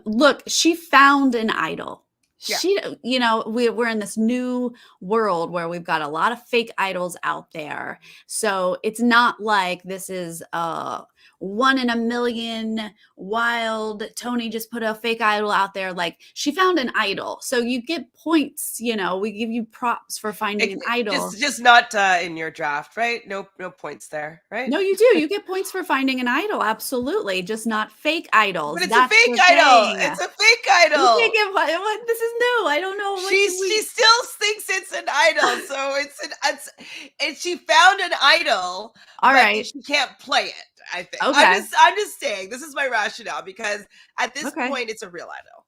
Look, she found an idol. Yeah. She, we're in this new world where we've got a lot of fake idols out there. So it's not like this is one in a million, wild. Tony just put a fake idol out there. Like, she found an idol. So you get points, you know, we give you props for finding an idol. Just not in your draft, right? No points there, right? No, you do. You get points for finding an idol. Absolutely. Just not fake idols. But it's That's a fake the idol. thing. It's a fake idol. You can't get what? This is new. I don't know. She still thinks it's an idol. So and she found an idol. All but right. she can't play it, I think. Okay. I'm just saying, this is my rationale, because at this point it's a real idol.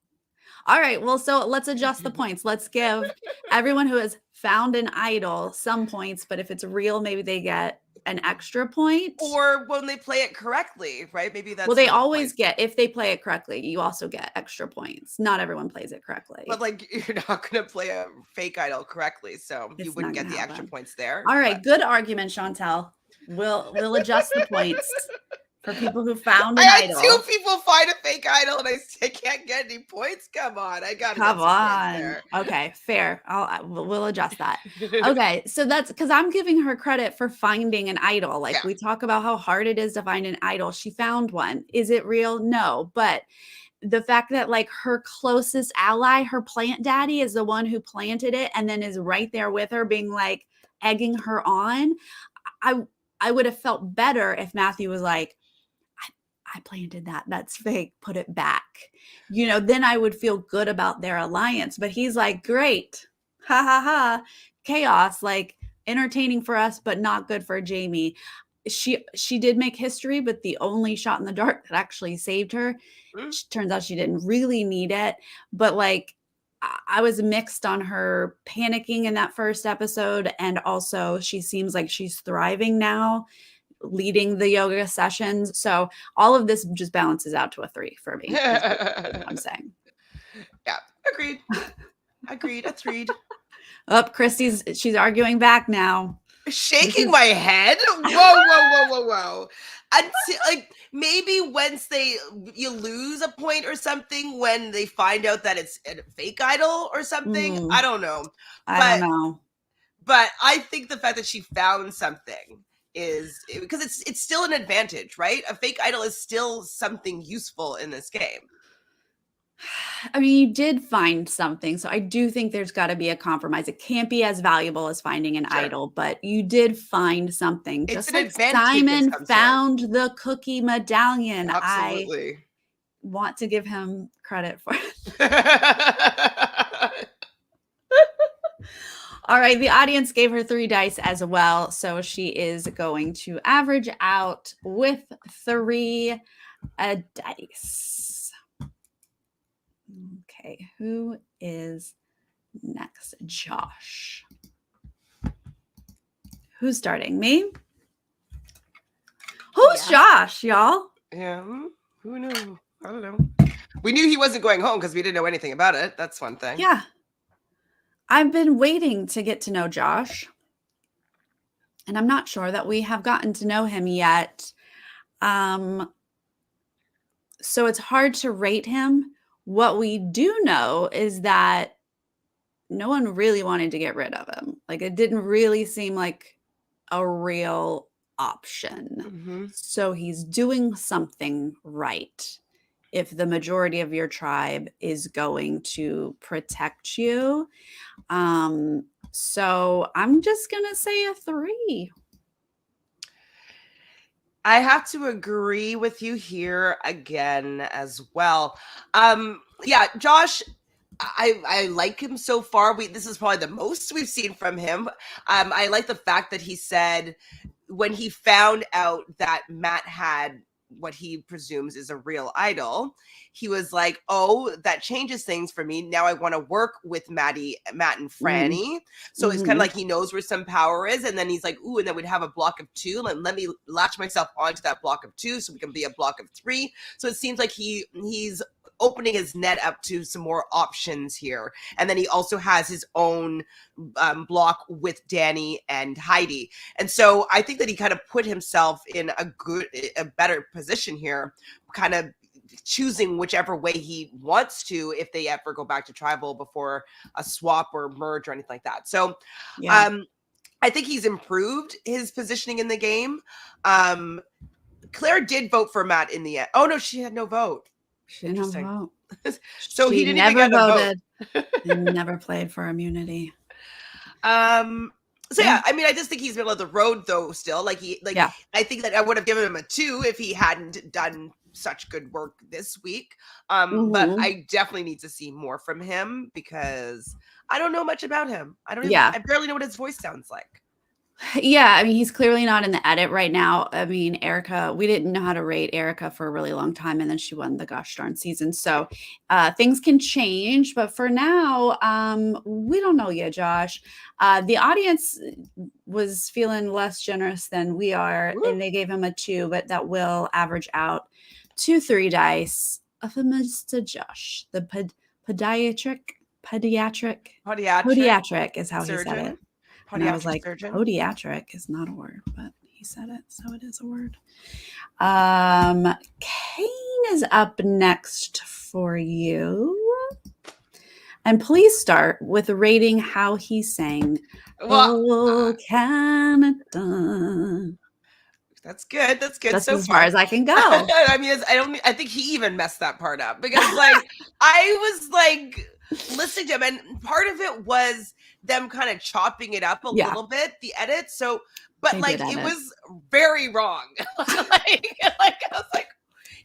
All right. Well, so let's adjust the points. Let's give everyone who has found an idol some points, but if it's real, maybe they get an extra point. Or when they play it correctly, right? Maybe that's well, they always get, if they play it correctly, you also get extra points. Not everyone plays it correctly. But like, you're not going to play a fake idol correctly, so you wouldn't get the extra points there. All right, good argument, Chantele. We'll adjust the points for people who found an idol. I had 2 people find a fake idol and I can't get any points. Come on, I got to get some points there. Okay, fair. We'll adjust that. Okay, so that's because I'm giving her credit for finding an idol. Like, we talk about how hard it is to find an idol. She found one. Is it real? No, but the fact that like her closest ally, her plant daddy, is the one who planted it and then is right there with her, being like egging her on. I would have felt better if Matthew was like, I planted that. That's fake. Put it back. You know, then I would feel good about their alliance. But he's like, great. Ha ha ha. Chaos. Like, entertaining for us, but not good for Jaime. She did make history, but the only shot in the dark that actually saved her, turns out she didn't really need it. But like, I was mixed on her panicking in that first episode. And also she seems like she's thriving now, leading the yoga sessions. So all of this just balances out to a 3 for me. I'm saying. Yeah, agreed. Oh, she's arguing back now. Shaking my head. Whoa. Until, like, maybe once you lose a point or something when they find out that it's a fake idol or something. I don't know. I don't know. But I think the fact that she found something is because it's still an advantage, right? A fake idol is still something useful in this game. I mean, you did find something, so I do think there's got to be a compromise. It can't be as valuable as finding an idol, but you did find something. Just like Simon found the cookie medallion. Absolutely. I want to give him credit for it. All right, the audience gave her 3 dice as well, so she is going to average out with 3 dice. Okay, who is next? Josh. Who's starting? Me? Who's Josh, y'all? Yeah, who knew? I don't know. We knew he wasn't going home because we didn't know anything about it. That's one thing. Yeah. I've been waiting to get to know Josh, and I'm not sure that we have gotten to know him yet. So it's hard to rate him. What we do know is that no one really wanted to get rid of him. Like, it didn't really seem like a real option. So he's doing something right. If the majority of your tribe is going to protect you. So I'm just going to say a 3. I have to agree with you here again as well. Yeah, Josh, I like him so far. This is probably the most we've seen from him. I like the fact that he said when he found out that Matt had what he presumes is a real idol, he was like, oh, that changes things for me. Now I want to work with Matt and Franny. So it's kind of like he knows where some power is. And then he's like, ooh, and then we'd have a block of 2. And let me latch myself onto that block of 2 so we can be a block of 3. So it seems like he's opening his net up to some more options here. And then he also has his own block with Danny and Heidi. And so I think that he kind of put himself in a better position here, kind of choosing whichever way he wants to if they ever go back to tribal before a swap or merge or anything like that. So I think he's improved his positioning in the game. Claire did vote for Matt in the end. Oh no, she had no vote. She didn't have a vote. So she he didn't never even get voted a vote. and never played for immunity. So yeah, I mean, I just think he's middle of the road though. Still, like Yeah. I think that I would have given him a 2 if he hadn't done such good work this week. But I definitely need to see more from him because I don't know much about him. I barely know what his voice sounds like. Yeah, I mean, he's clearly not in the edit right now. I mean, Erica, we didn't know how to rate Erica for a really long time, and then she won the gosh darn season. So things can change, but for now, we don't know yet, Josh. The audience was feeling less generous than we are, and they gave him a 2, but that will average out to 3 dice of Mr. Josh, the podiatric is how he said it. And I was like, surgeon. podiatric is not a word, but he said it, so it is a word. Kane is up next for you. And please start with rating how he sang. Oh, Canada. That's good. That's good. That's so as far as I can go. I mean, I think he even messed that part up because like I was like listening to him, and part of it was them kind of chopping it up a little bit, the edit. So, but They like did it edit. was very wrong. like I was like,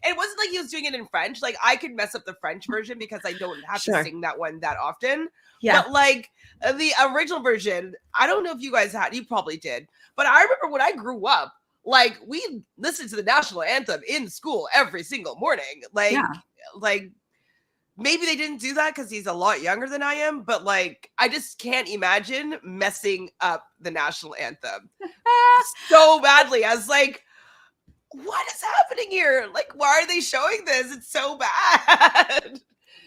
it wasn't like he was doing it in French. Like I could mess up the French version because I don't have to sing that one that often. Yeah. But like the original version, I don't know if you guys had. You probably did. But I remember when I grew up, like we listened to the national anthem in school every single morning. Like maybe they didn't do that because he's a lot younger than I am, but like I just can't imagine messing up the national anthem so badly. I was like, what is happening here? Like, why are they showing this? It's so bad.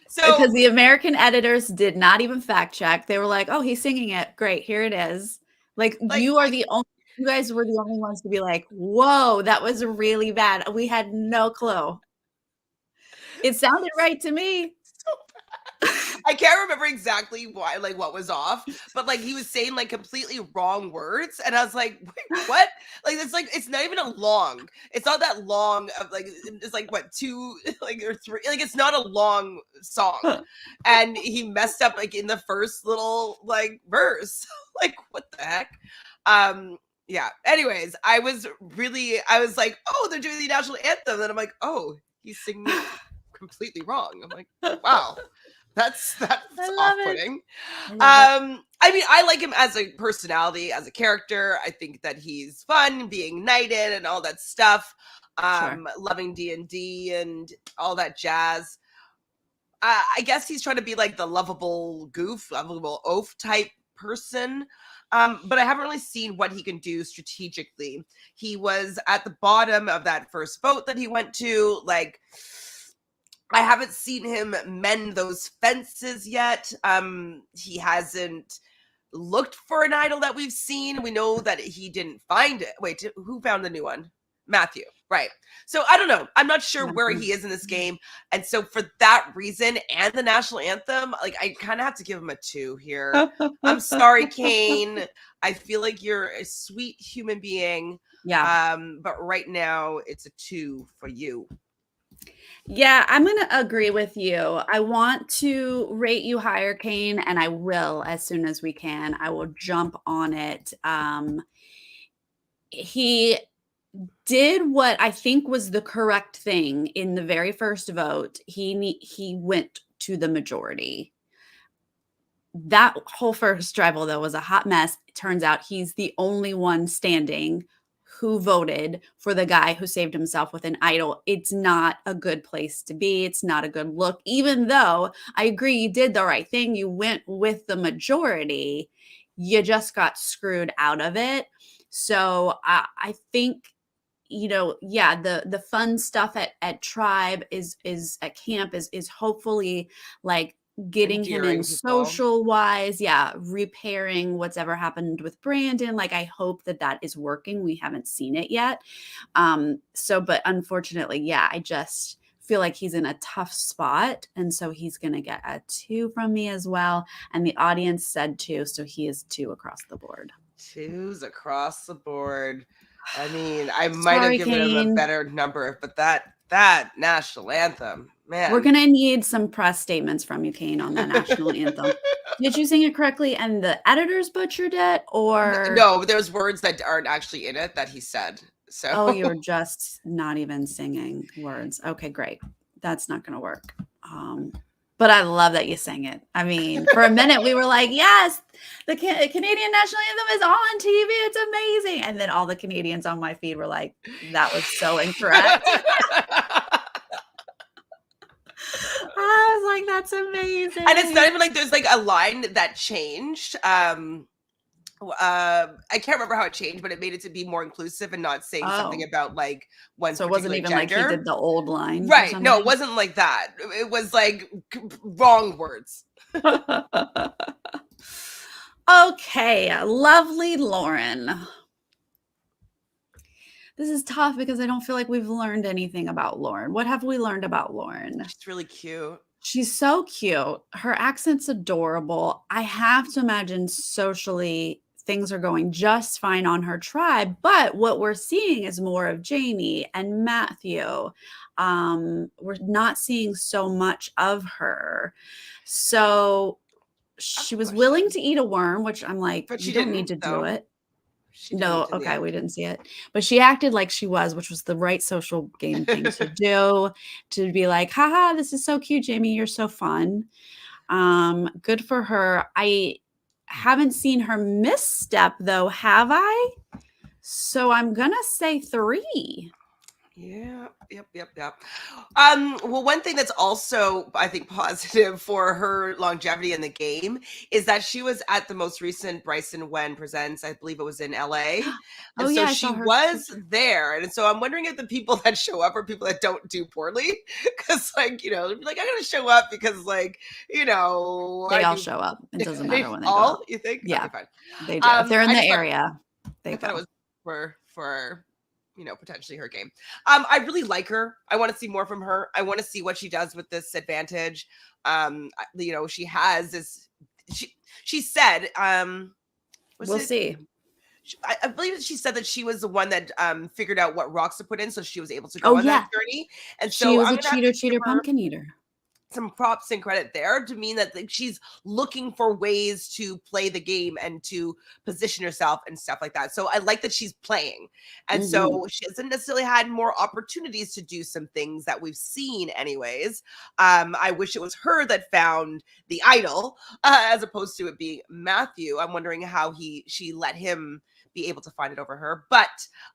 So because the American editors did not even fact check. They were like, oh, he's singing it. Great, here it is. Like you guys were the only ones to be like, whoa, that was really bad. We had no clue. It sounded right to me. So bad. I can't remember exactly why, like what was off, but like he was saying like completely wrong words, and I was like, wait, what? Like it's not even a long. It's not that long of like it's like what 2 like or 3 like it's not a long song, and he messed up like in the first little like verse. Like what the heck? Yeah. Anyways, I was like, oh, they're doing the national anthem. And I'm like, oh, he's singing it completely wrong. I'm like, wow, that's off-putting. I mean, I like him as a personality, as a character. I think that he's fun, being knighted and all that stuff. Loving D&D and all that jazz. I guess he's trying to be like the lovable oaf type person. But I haven't really seen what he can do strategically. He was at the bottom of that first vote that he went to. Like, I haven't seen him mend those fences yet. He hasn't looked for an idol that we've seen. We know that he didn't find it. Wait, who found the new one? Matthew, right? So I don't know. I'm not sure where he is in this game, and so for that reason and the national anthem, like I kind of have to give him a 2 here. I'm sorry, Kane. I feel like you're a sweet human being. Yeah. But right now it's a 2 for you. Yeah, I'm going to agree with you. I want to rate you higher, Kane, and I will as soon as we can. I will jump on it. He did what I think was the correct thing in the very first vote. He went to the majority. That whole first tribal, though, was a hot mess. It turns out he's the only one standing who voted for the guy who saved himself with an idol. It's not a good place to be. It's not a good look, even though I agree you did the right thing. You went with the majority. You just got screwed out of it. So I think, yeah, the fun stuff at Tribe is at camp is hopefully like getting him in social wise, repairing what's ever happened with Brandon. Like I hope that is working. We haven't seen it yet. But unfortunately, I just feel like he's in a tough spot, and so he's gonna get a 2 from me as well. And the audience said 2, so he is 2 across the board. 2s across the board. I mean, I might have Sorry, given him a Kane. better number, but that national anthem, man. We're gonna need some press statements from you, Kane, on that national anthem. Did you sing it correctly and the editors butchered it, or No, there's words that aren't actually in it that he said. oh, you were So just not even singing words? Okay, great. That's not gonna work. But I love that you sang it. I mean, for a minute we were like, yes, the Canadian national anthem is on TV. It's amazing. And then all the Canadians on my feed were like, that was so incorrect. I was like, that's amazing. And it's not even like there's like a line that changed. I can't remember how it changed, but it made it to be more inclusive and not saying something about like one So it wasn't particular even gender. like he did the old line. Right. No, it wasn't like that. It was like wrong words. Okay, lovely Lauren. This is tough because I don't feel like we've learned anything about Lauren. What have we learned about Lauren? She's really cute. She's so cute. Her accent's adorable. I have to imagine socially things are going just fine on her tribe, but what we're seeing is more of Jaime and Matthew. We're not seeing so much of her. So she was willing to eat a worm, which I'm like, but you don't need to do it. No, okay, we didn't see it. But she acted like she was, which was the right social game thing to do, to be like, haha, this is so cute, Jaime. You're so fun. Good for her. I haven't seen her misstep though, have I? So I'm gonna say 3. Yeah, yep. Well, one thing that's also, I think, positive for her longevity in the game is that she was at the most recent Bryson Wen Presents. I believe it was in LA. And so she was there. And so I'm wondering if the people that show up are people that don't do poorly. Because, like, you know, like, I'm going to show up because, like, you know. They all show up. It doesn't matter when they go. You think? Yeah, okay, fine. They do. If they're in the area, they thought go. it was for you know, potentially her game. I really like her. I want to see more from her. I want to see what she does with this advantage. You know, she has this. She said, we'll see. I believe she said that she was the one that figured out what rocks to put in, so she was able to go on that journey. And so she was a cheater, pumpkin eater. Some props and credit there to mean that she's looking for ways to play the game and to position herself and stuff like that. So I like that she's playing. And so she hasn't necessarily had more opportunities to do some things that we've seen anyways. I wish it was her that found the idol as opposed to it being Matthew. I'm wondering how she let him be able to find it over her, but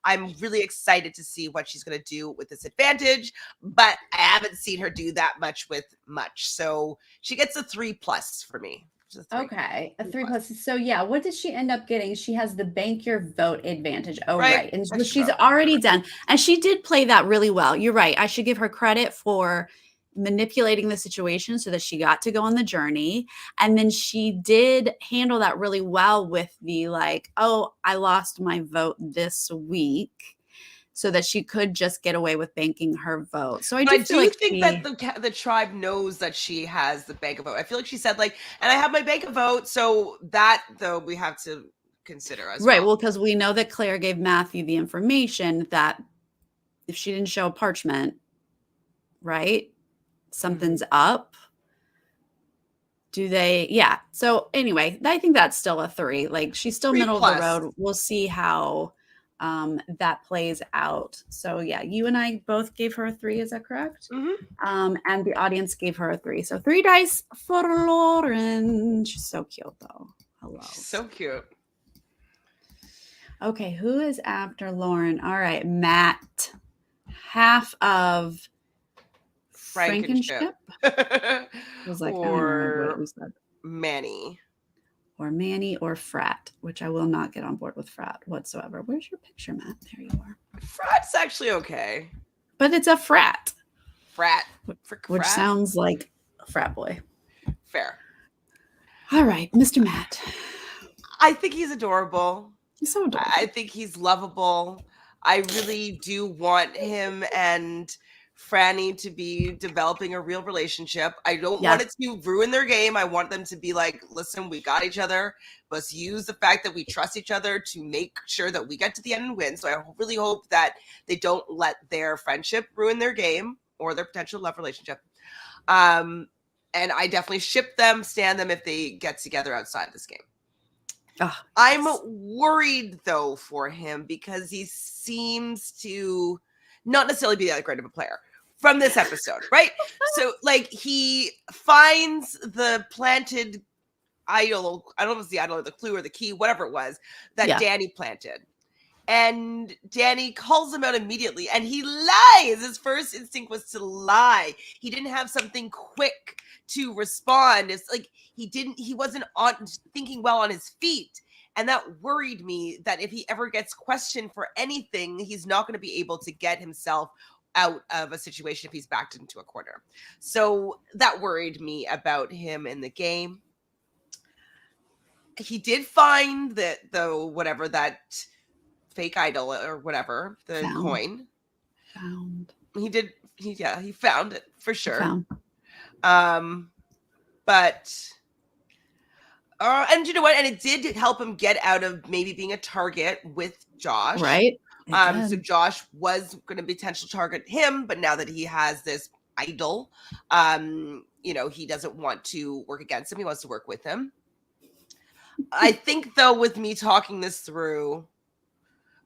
I'm really excited to see what she's going to do with this advantage, but I haven't seen her do that much with much. So she gets a 3+ for me. Okay, a 3+. So yeah, what did she end up getting? She has the bank your vote advantage. Oh, right. And so she's already done. And she did play that really well. You're right. I should give her credit for manipulating the situation so that she got to go on the journey. And then she did handle that really well with the like, oh, I lost my vote this week, so that she could just get away with banking her vote. So I do think that the tribe knows that she has the bank of vote. I feel like she said like, and I have my bank of vote. So that though we have to consider as well. Well, because we know that Claire gave Matthew the information that if she didn't show a parchment, right? Something's up. Yeah. So anyway, I think that's still a 3. Like she's still middle of the road. We'll see how that plays out. So yeah, you and I both gave her a 3. Is that correct? And the audience gave her a 3. So 3 dice for Lauren. She's so cute though. Hello. She's so cute. Okay. Who is after Lauren? All right. Matt, half of Frankenship. Was like, or Manny. Or Manny or Frat, which I will not get on board with Frat whatsoever. Where's your picture, Matt? There you are. Frat's actually okay. But it's a frat. Which sounds like a frat boy. Fair. All right, Mr. Matt. I think he's adorable. He's so adorable. I think he's lovable. I really do want him and Franny to be developing a real relationship. I don't Yes. want it to ruin their game. I want them to be like, listen, we got each other. Let's use the fact that we trust each other to make sure that we get to the end and win. So I really hope that they don't let their friendship ruin their game or their potential love relationship. And I definitely ship them, stand them if they get together outside this game. Oh, I'm worried though for him because he seems to not necessarily be that great of a player from this episode, right? So like he finds the planted idol, I don't know if it's the idol or the clue or the key, whatever it was, that Danny planted. And Danny calls him out immediately and he lies. His first instinct was to lie. He didn't have something quick to respond. It's like he wasn't thinking well on his feet. And that worried me that if he ever gets questioned for anything, he's not going to be able to get himself out of a situation if he's backed into a corner. So that worried me about him in the game. He did find that fake idol or whatever, the coin. He found it for sure. But and you know what? And it did help him get out of maybe being a target with Josh. Right. So Josh was going to potentially target him, but now that he has this idol, he doesn't want to work against him. He wants to work with him. I think though, with me talking this through,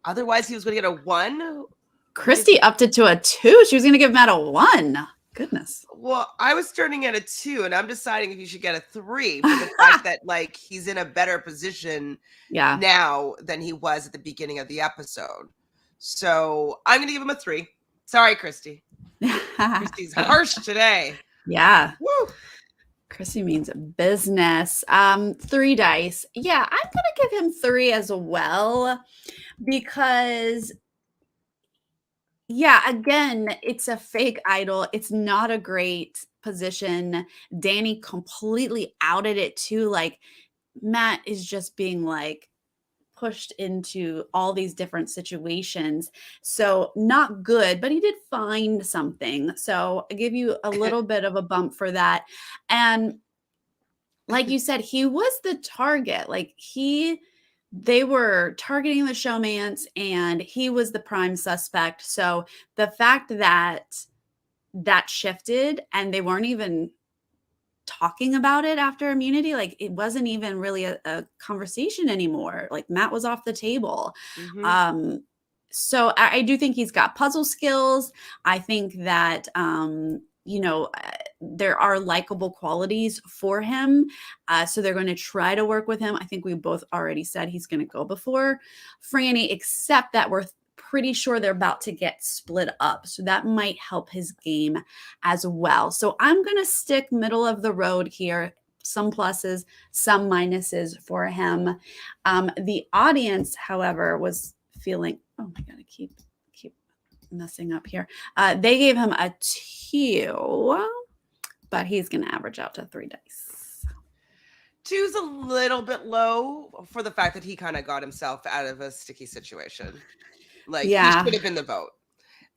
otherwise he was going to get a 1. Christy upped it to a 2. She was going to give Matt a 1. Goodness. Well, I was starting at a 2, and I'm deciding if you should get a 3 for the fact that like he's in a better position now than he was at the beginning of the episode. So I'm going to give him a 3. Sorry, Christy. Christy's harsh today. Yeah. Woo. Christy means business. 3 dice. Yeah, I'm going to give him 3 as well because again, it's a fake idol. It's not a great position. Danny completely outed it too. Like Matt is just being like pushed into all these different situations. So not good, but he did find something. So I give you a little bit of a bump for that. And like you said, he was the target. Like they were targeting the showmance and he was the prime suspect. So the fact that shifted and they weren't even talking about it after immunity, like it wasn't even really a conversation anymore. Like Matt was off the table. Mm-hmm. So I do think he's got puzzle skills. I think that, there are likable qualities for him. So they're going to try to work with him. I think we both already said he's going to go before Franny, except that we're pretty sure they're about to get split up. So that might help his game as well. So I'm going to stick middle of the road here. Some pluses, some minuses for him. The audience, however, was feeling, oh my God, I keep messing up here. They gave him a 2, but he's going to average out to 3 dice. 2's a little bit low for the fact that he kind of got himself out of a sticky situation. Like he should have been the vote.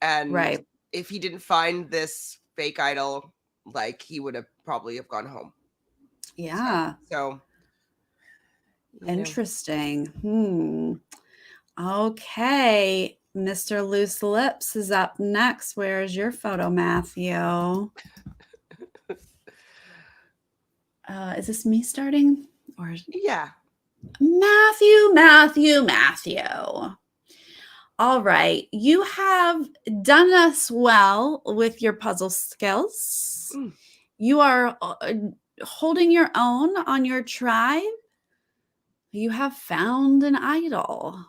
And if he didn't find this fake idol, like he would have probably have gone home. Yeah. So interesting. Okay. Mr. Loose Lips is up next. Where's your photo, Matthew? Is this me starting? Or Matthew. All right. You have done us well with your puzzle skills. You are holding your own on your tribe. You have found an idol.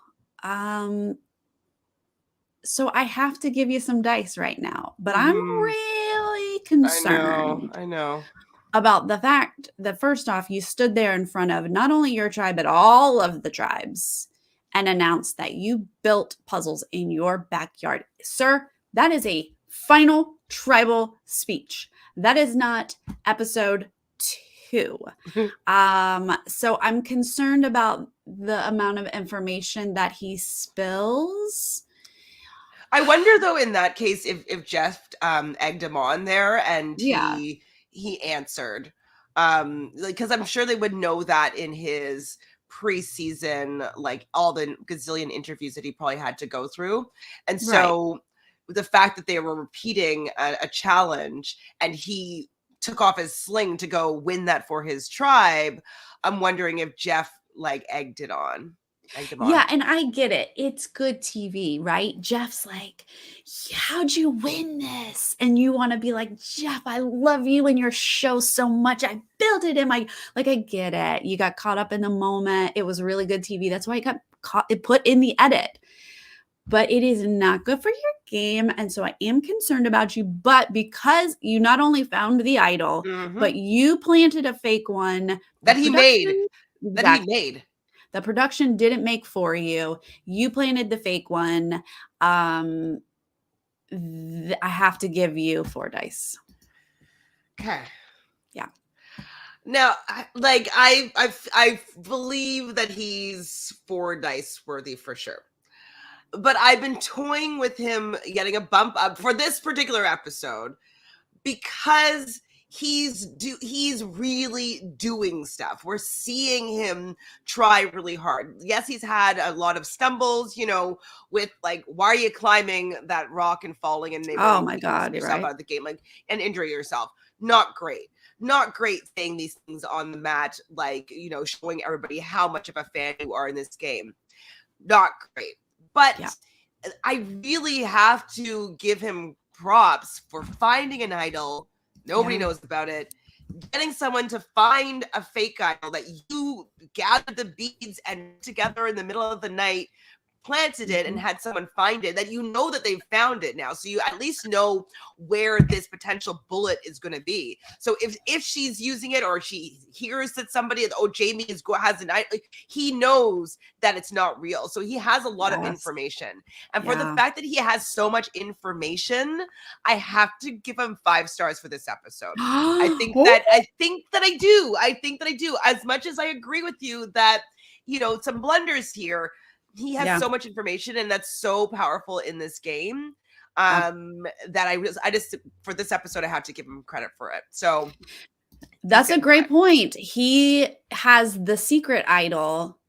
So I have to give you some dice right now, but I'm really concerned. I know. About the fact that first off, you stood there in front of not only your tribe, but all of the tribes and announced that you built puzzles in your backyard. Sir, that is a final tribal speech. That is not episode 2. So I'm concerned about the amount of information that he spills. I wonder though, in that case, if Jeff egged him on there and Yeah. he answered, because I'm sure they would know that in his preseason, like all the gazillion interviews that he probably had to go through, and Right. so the fact that they were repeating a challenge and he took off his sling to go win that for his tribe, I'm wondering if Jeff like egged him on. Yeah, and I get it. It's good TV, right? Jeff's like, how'd you win this? And you want to be like, Jeff, I love you and your show so much. I built it in my, like, I get it. You got caught up in the moment. It was really good TV. That's why it got it put in the edit. But it is not good for your game. And so I am concerned about you. But because you not only found the idol, but you planted a fake one that he made. That he Exactly. made. The production didn't make for you. You planted the fake one. I have to give you 4 dice. Okay. Yeah. Now, I believe that he's 4 dice worthy for sure. But I've been toying with him getting a bump up for this particular episode because he's really doing stuff. We're seeing him try really hard. Yes, he's had a lot of stumbles, with like, why are you climbing that rock and falling and maybe Oh my God, you're yourself right. out of the game, like, and injuring yourself? Not great saying these things on the mat, like, showing everybody how much of a fan you are in this game. Not great. But Yeah. I really have to give him props for finding an idol. Nobody knows about it. Getting someone to find a fake idol that you gathered the beads and together in the middle of the night, planted it and had someone find it, that that they've found it now. So you at least know where this potential bullet is going to be. So if she's using it, or she hears that somebody, Jaime has an idol, he knows that it's not real. So he has a lot of information. And for the fact that he has so much information, I have to give him 5 stars for this episode. I think that I do. As much as I agree with you that, some blunders here, he has so much information, and that's so powerful in this game, that I just for this episode I have to give him credit for it. So that's a great point. He has the secret idol,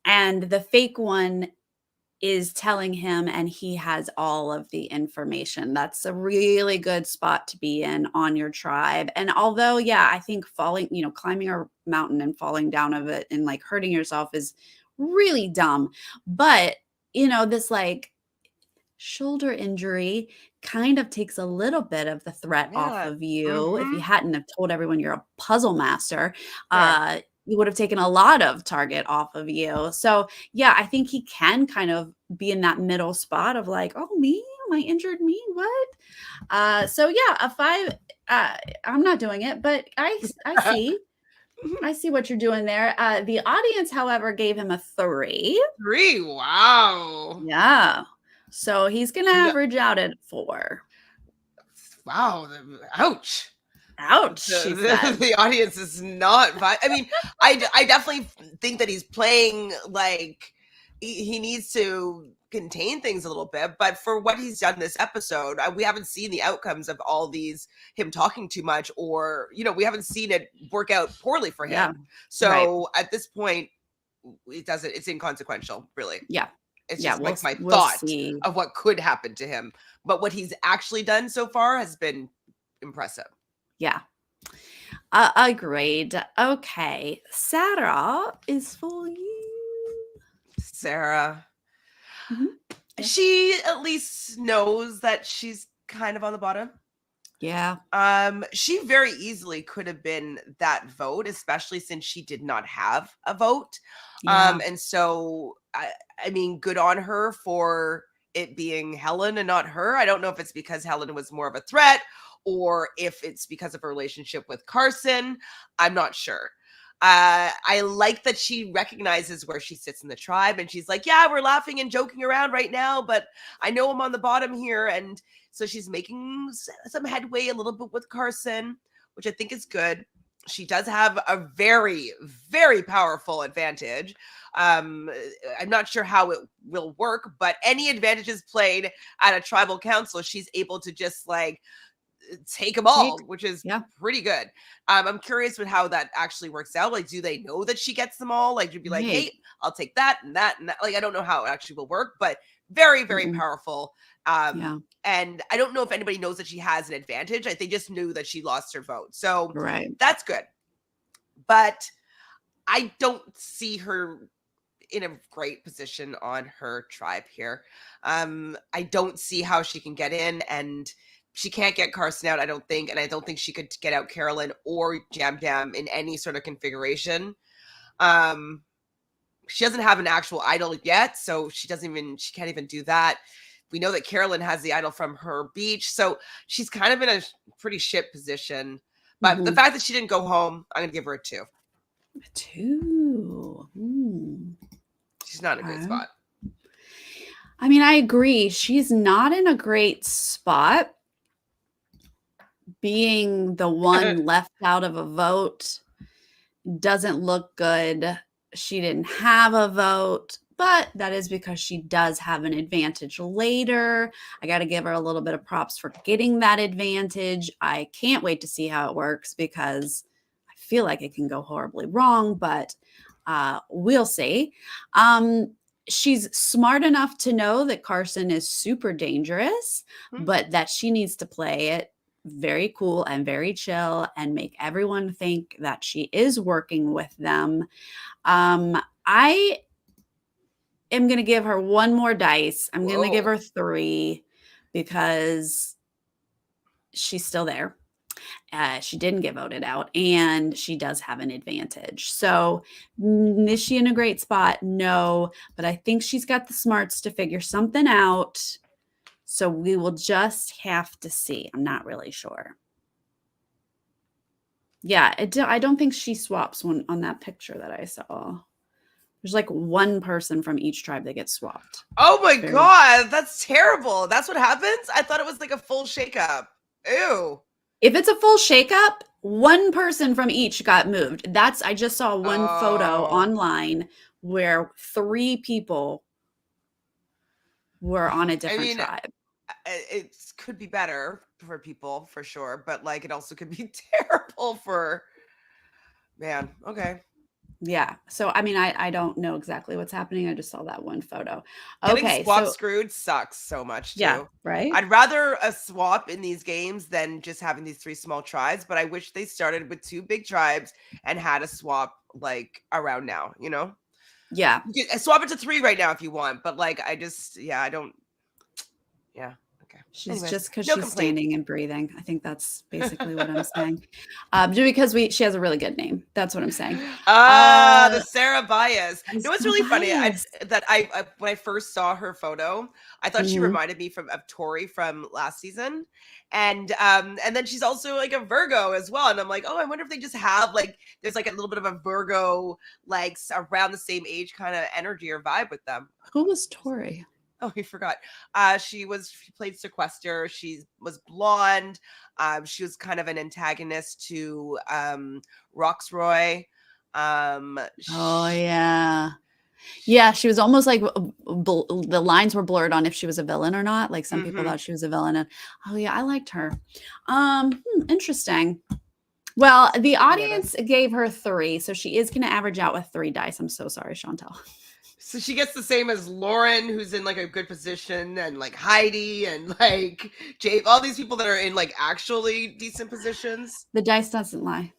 and the fake one is telling him, and he has all of the information. That's a really good spot to be in on your tribe. And although, I think climbing a mountain and falling down of it and like hurting yourself is really dumb. But, this like shoulder injury kind of takes a little bit of the threat off of you. If you hadn't have told everyone you're a puzzle master, you would have taken a lot of target off of you. So I think he can kind of be in that middle spot of like, oh, me? Am I injured? Me? What? So a 5. I'm not doing it, but I see. I see what you're doing there. The audience, however, gave him a 3. 3? Wow. Yeah. So he's going to average out at 4. Wow. Ouch. Ouch. The audience is not. I mean, I definitely think that he's playing like he needs to contain things a little bit, but for what he's done this episode, we haven't seen the outcomes of all these, him talking too much, or we haven't seen it work out poorly for him. So at this point, it's inconsequential, really. It's just like my thought of what could happen to him, but what he's actually done so far has been impressive. Agreed. Okay, Sarah is for you. Sarah. She at least knows that she's kind of on the bottom. She very easily could have been that vote, especially since she did not have a vote. And so I mean, good on her for it being Helen and not her. I don't know if it's because Helen was more of a threat, or if it's because of her relationship with Carson. I'm not sure. I like that she recognizes where she sits in the tribe, and she's like, yeah, we're laughing and joking around right now, but I know I'm on the bottom here. And so she's making some headway a little bit with Carson, which I think is good. she does have a very, very powerful advantage. I'm not sure how it will work, but any advantages played at a tribal council, she's able to just like take them all, which is pretty good. I'm curious with how that actually works out. Like, do they know that she gets them all? Like, you'd be like, hey, I'll take that and that and that. Like, I don't know how it actually will work, but very, very powerful. And I don't know if anybody knows that she has an advantage. They just knew that she lost her vote. So that's good. But I don't see her in a great position on her tribe here. I don't see how she can get in, and she can't get Carson out, I don't think. And I don't think she could get out Carolyn or Yam Yam in any sort of configuration. She doesn't have an actual idol yet, so she can't even do that. We know that Carolyn has the idol from her beach, so she's kind of in a pretty shit position. But the fact that she didn't go home, I'm going to give her a 2. A 2. She's not in a great spot. I mean, I agree. She's not in a great spot. Being the one left out of a vote doesn't look good. She didn't have a vote, but that is because she does have an advantage later. I got to give her a little bit of props for getting that advantage. I can't wait to see how it works because I feel like it can go horribly wrong, but we'll see. She's smart enough to know that Carson is super dangerous, but that she needs to play it very cool and very chill and make everyone think that she is working with them. I am going to give her one more dice. I'm going to give her 3 because she's still there. She didn't get voted out and she does have an advantage. So is she in a great spot? No, but I think she's got the smarts to figure something out. So we will just have to see. I'm not really sure. Yeah, I don't think she swaps on that picture that I saw. There's like one person from each tribe that gets swapped. Oh my God, that's terrible. That's what happens? I thought it was like a full shakeup. Ew. If it's a full shakeup, one person from each got moved. I just saw one photo online where 3 people were on a different tribe. It could be better for people for sure, but like it also could be terrible for man. Okay. Yeah. So I mean, I don't know exactly what's happening. I just saw that one photo. Getting swap screwed sucks so much too. Yeah, right. I'd rather a swap in these games than just having these 3 small tribes, but I wish they started with 2 big tribes and had a swap like around now, you know? Yeah. You can swap it to 3 right now if you want, but like I don't. Yeah. She's just because she's standing and breathing. I think that's basically what I'm saying. Just because she has a really good name. That's what I'm saying. The Sarah Baez. You know what's really funny? I when I first saw her photo, I thought she reminded me of Tori from last season, and then she's also like a Virgo as well. And I'm like, oh, I wonder if they just have like there's like a little bit of a Virgo like around the same age kind of energy or vibe with them. Who was Tori? Oh, I forgot. She played Sequester. She was blonde. She was kind of an antagonist to Roxroy. Oh yeah. Yeah, she was almost like the lines were blurred on if she was a villain or not. Like some people thought she was a villain. And oh yeah, I liked her. Interesting. Well, the audience gave her 3, so she is going to average out with 3 dice. I'm so sorry, Chantele. So she gets the same as Lauren, who's in like a good position, and like Heidi and like Jaime, all these people that are in like actually decent positions. The dice doesn't lie.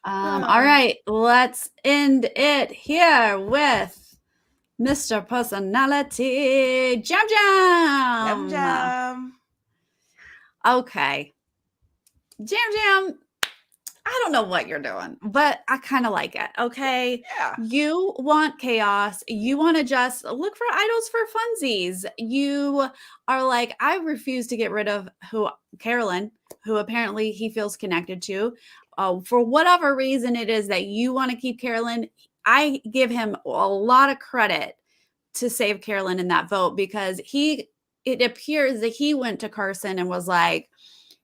All right, let's end it here with Mr. Personality Jam Jam. Jam Jam. Okay. Jam Jam. I don't know what you're doing, but I kind of like it. Okay. Yeah. You want chaos. You want to just look for idols for funsies. You are like, I refuse to get rid of Carolyn, who apparently he feels connected to. For whatever reason it is that you want to keep Carolyn, I give him a lot of credit to save Carolyn in that vote because it appears that he went to Carson and was like,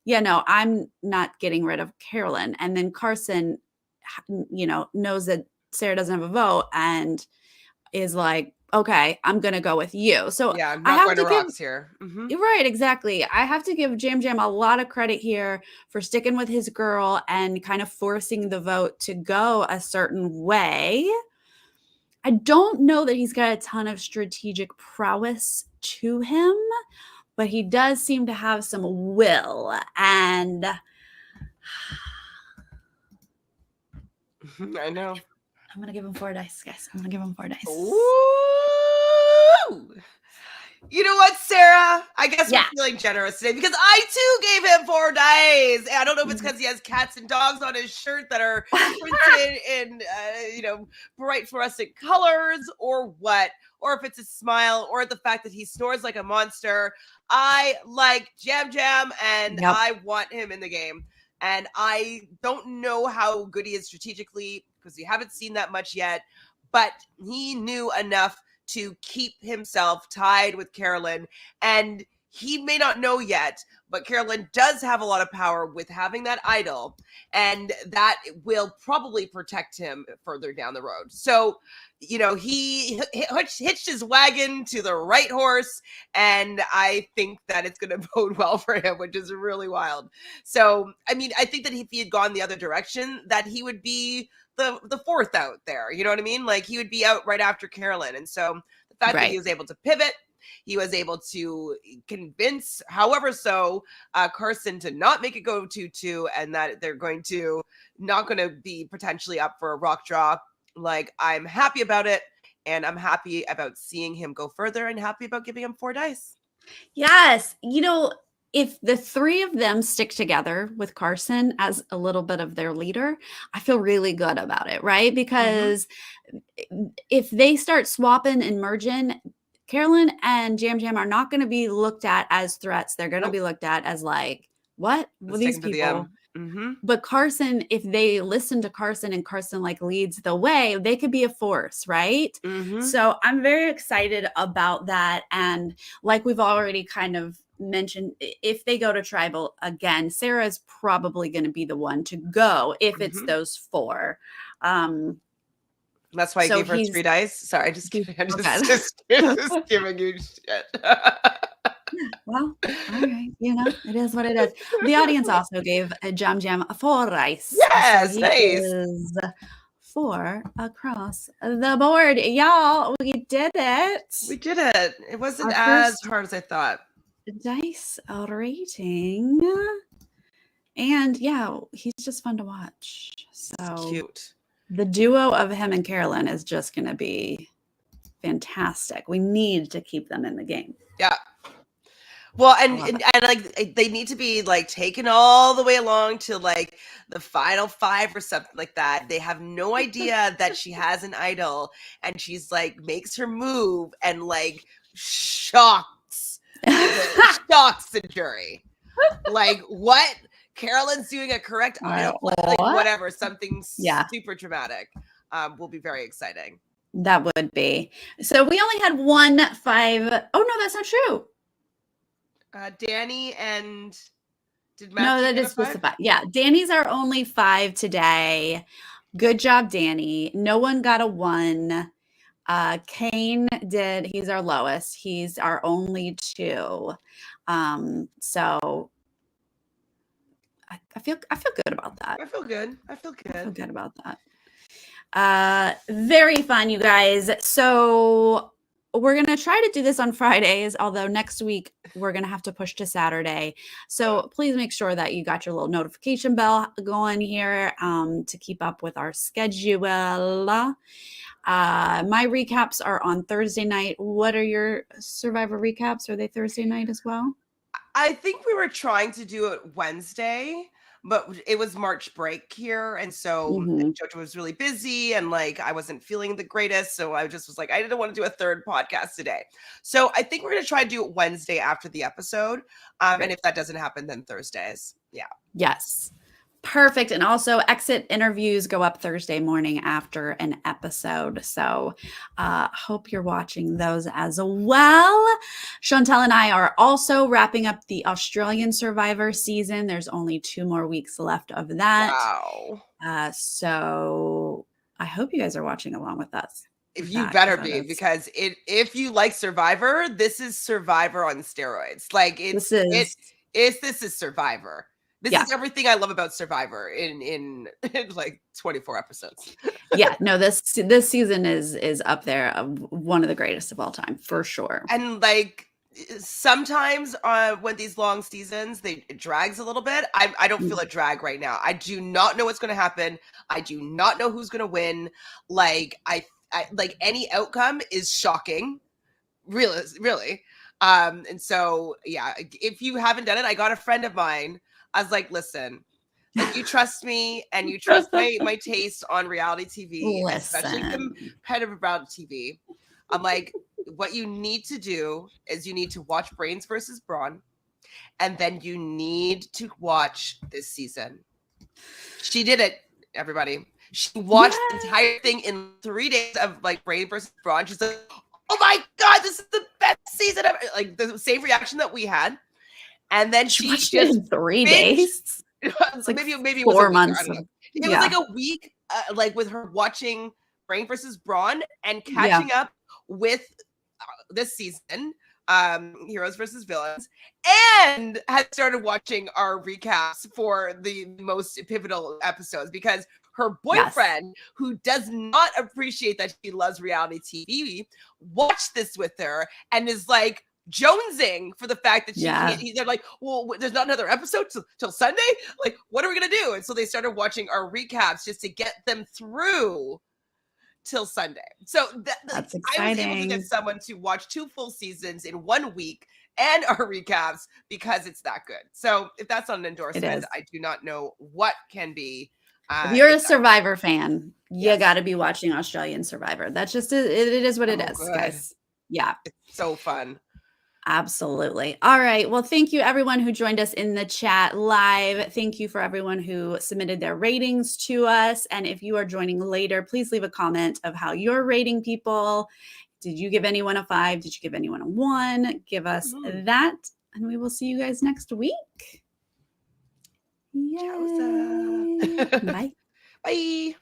yeah, no, I'm not getting rid of Carolyn. And then Carson, knows that Sarah doesn't have a vote and is like, okay, I'm going to go with you. So Yeah, I not have going to to give, rocks here. Mhm. right, exactly. I have to give Jam Jam a lot of credit here for sticking with his girl and kind of forcing the vote to go a certain way. I don't know that he's got a ton of strategic prowess to him, but he does seem to have some will. And I know. I'm going to give him 4 dice, guys. I'm going to give him 4 dice. Ooh. You know what, Sarah? I guess Yeah. we're feeling generous today because I too gave him 4 dice. And I don't know if it's because he has cats and dogs on his shirt that are printed in, bright fluorescent colors or what, or if it's a smile or the fact that he snores like a monster. I like Jam Jam and Yep. I want him in the game. And I don't know how good he is strategically because we haven't seen that much yet, but he knew enough to keep himself tied with Carolyn. And he may not know yet, but Carolyn does have a lot of power with having that idol, and that will probably protect him further down the road. So, he hitched his wagon to the right horse, and I think that it's going to bode well for him, which is really wild. So, I mean, I think that if he had gone the other direction, that he would be the fourth out there. You know what I mean? Like he would be out right after Carolyn. And so the fact that he was able to pivot, he was able to convince, however so, Carson to not make it go 2-2 and that they're not going to be potentially up for a rock draw. Like, I'm happy about it. And I'm happy about seeing him go further and happy about giving him 4 dice. Yes. If the 3 of them stick together with Carson as a little bit of their leader, I feel really good about it, right? Because if they start swapping and merging, Carolyn and Jam Jam are not going to be looked at as threats. They're going to be looked at as like, what? Well, these people. But Carson, if they listen to Carson and Carson like leads the way, they could be a force, right? So I'm very excited about that. And like we've already kind of mentioned, if they go to tribal again, Sarah's probably going to be the one to go if it's those 4. That's why I gave her 3 dice. Sorry, just kidding. I'm just giving you shit. Well, all right. It is what it is. The audience also gave Jam Jam 4 dice. Yes, so nice. Is 4 across the board. Y'all, we did it. We did it. It wasn't as hard as I thought. Dice rating. And yeah, he's just fun to watch. So cute. The duo of him and Carolyn is just going to be fantastic. We need to keep them in the game. Yeah. Well, and like they need to be like taken all the way along to like the final 5 or something like that. They have no idea that she has an idol, and she's like makes her move and like shocks the jury. Like, what? Carolyn's doing a correct idol, like whatever, something super dramatic. Will be very exciting. That would be. So we only had 1 5. Oh no, that's not true. Danny and did Matthew no, that is supposed to 5? Yeah, Danny's our only 5 today. Good job, Danny. No one got a 1. Kane did. He's our lowest. He's our only 2. So I feel good about that. I feel good. I feel good about that. Very fun, you guys. So we're going to try to do this on Fridays, although next week we're going to have to push to Saturday. So please make sure that you got your little notification bell going here to keep up with our schedule. My recaps are on Thursday night. What are your Survivor recaps? Are they Thursday night as well? I think we were trying to do it Wednesday, but it was March break here. And so JoJo was really busy and like I wasn't feeling the greatest. So I just was like, I didn't want to do a 3rd podcast today. So I think we're going to try to do it Wednesday after the episode. And if that doesn't happen, then Thursdays. Yeah. Yes. Perfect. And also exit interviews go up Thursday morning after an episode. So hope you're watching those as well. Chantele and I are also wrapping up the Australian Survivor season. There's only 2 more weeks left of that. Wow. So I hope you guys are watching along with us. If you better be, because if you like Survivor, this is Survivor on steroids. Like this is Survivor. This is everything I love about Survivor in like 24 episodes. Yeah, no, this season is up there, one of the greatest of all time for sure. And like sometimes when these long seasons, it drags a little bit. I don't feel a drag right now. I do not know what's going to happen. I do not know who's going to win. Like I like any outcome is shocking, really. And so yeah, if you haven't done it, I got a friend of mine. I was like, listen, like you trust me and you trust my taste on reality TV, especially competitive reality TV. I'm like, what you need to do is you need to watch Brains versus Brawn, and then you need to watch this season. She did it, everybody. She watched the entire thing in 3 days of like Brains versus Brawn. She's like, oh my God, this is the best season ever. Like the same reaction that we had. And then she watched just it in 3 days. It's like maybe it was 4 a week, months. I don't know. It was like a week, like with her watching Brain versus Brawn and catching up with this season, Heroes versus Villains, and had started watching our recaps for the most pivotal episodes because her boyfriend, who does not appreciate that she loves reality TV, watched this with her and is like jonesing for the fact that she can't. They're like, well, there's not another episode till Sunday. Like, what are we gonna do? And so they started watching our recaps just to get them through till Sunday. So that's exciting. I was able to get someone to watch 2 full seasons in 1 week and our recaps because it's that good. So if that's not an endorsement, I do not know what can be. If you're a Survivor fan, you got to be watching Australian Survivor. That's just it is what it is, guys. Yeah, it's so fun. Absolutely. All right. Well, thank you everyone who joined us in the chat live. Thank you for everyone who submitted their ratings to us. And if you are joining later, please leave a comment of how you're rating people. Did you give anyone a 5? Did you give anyone a 1? Give us that. And we will see you guys next week. Yay. Bye. Bye.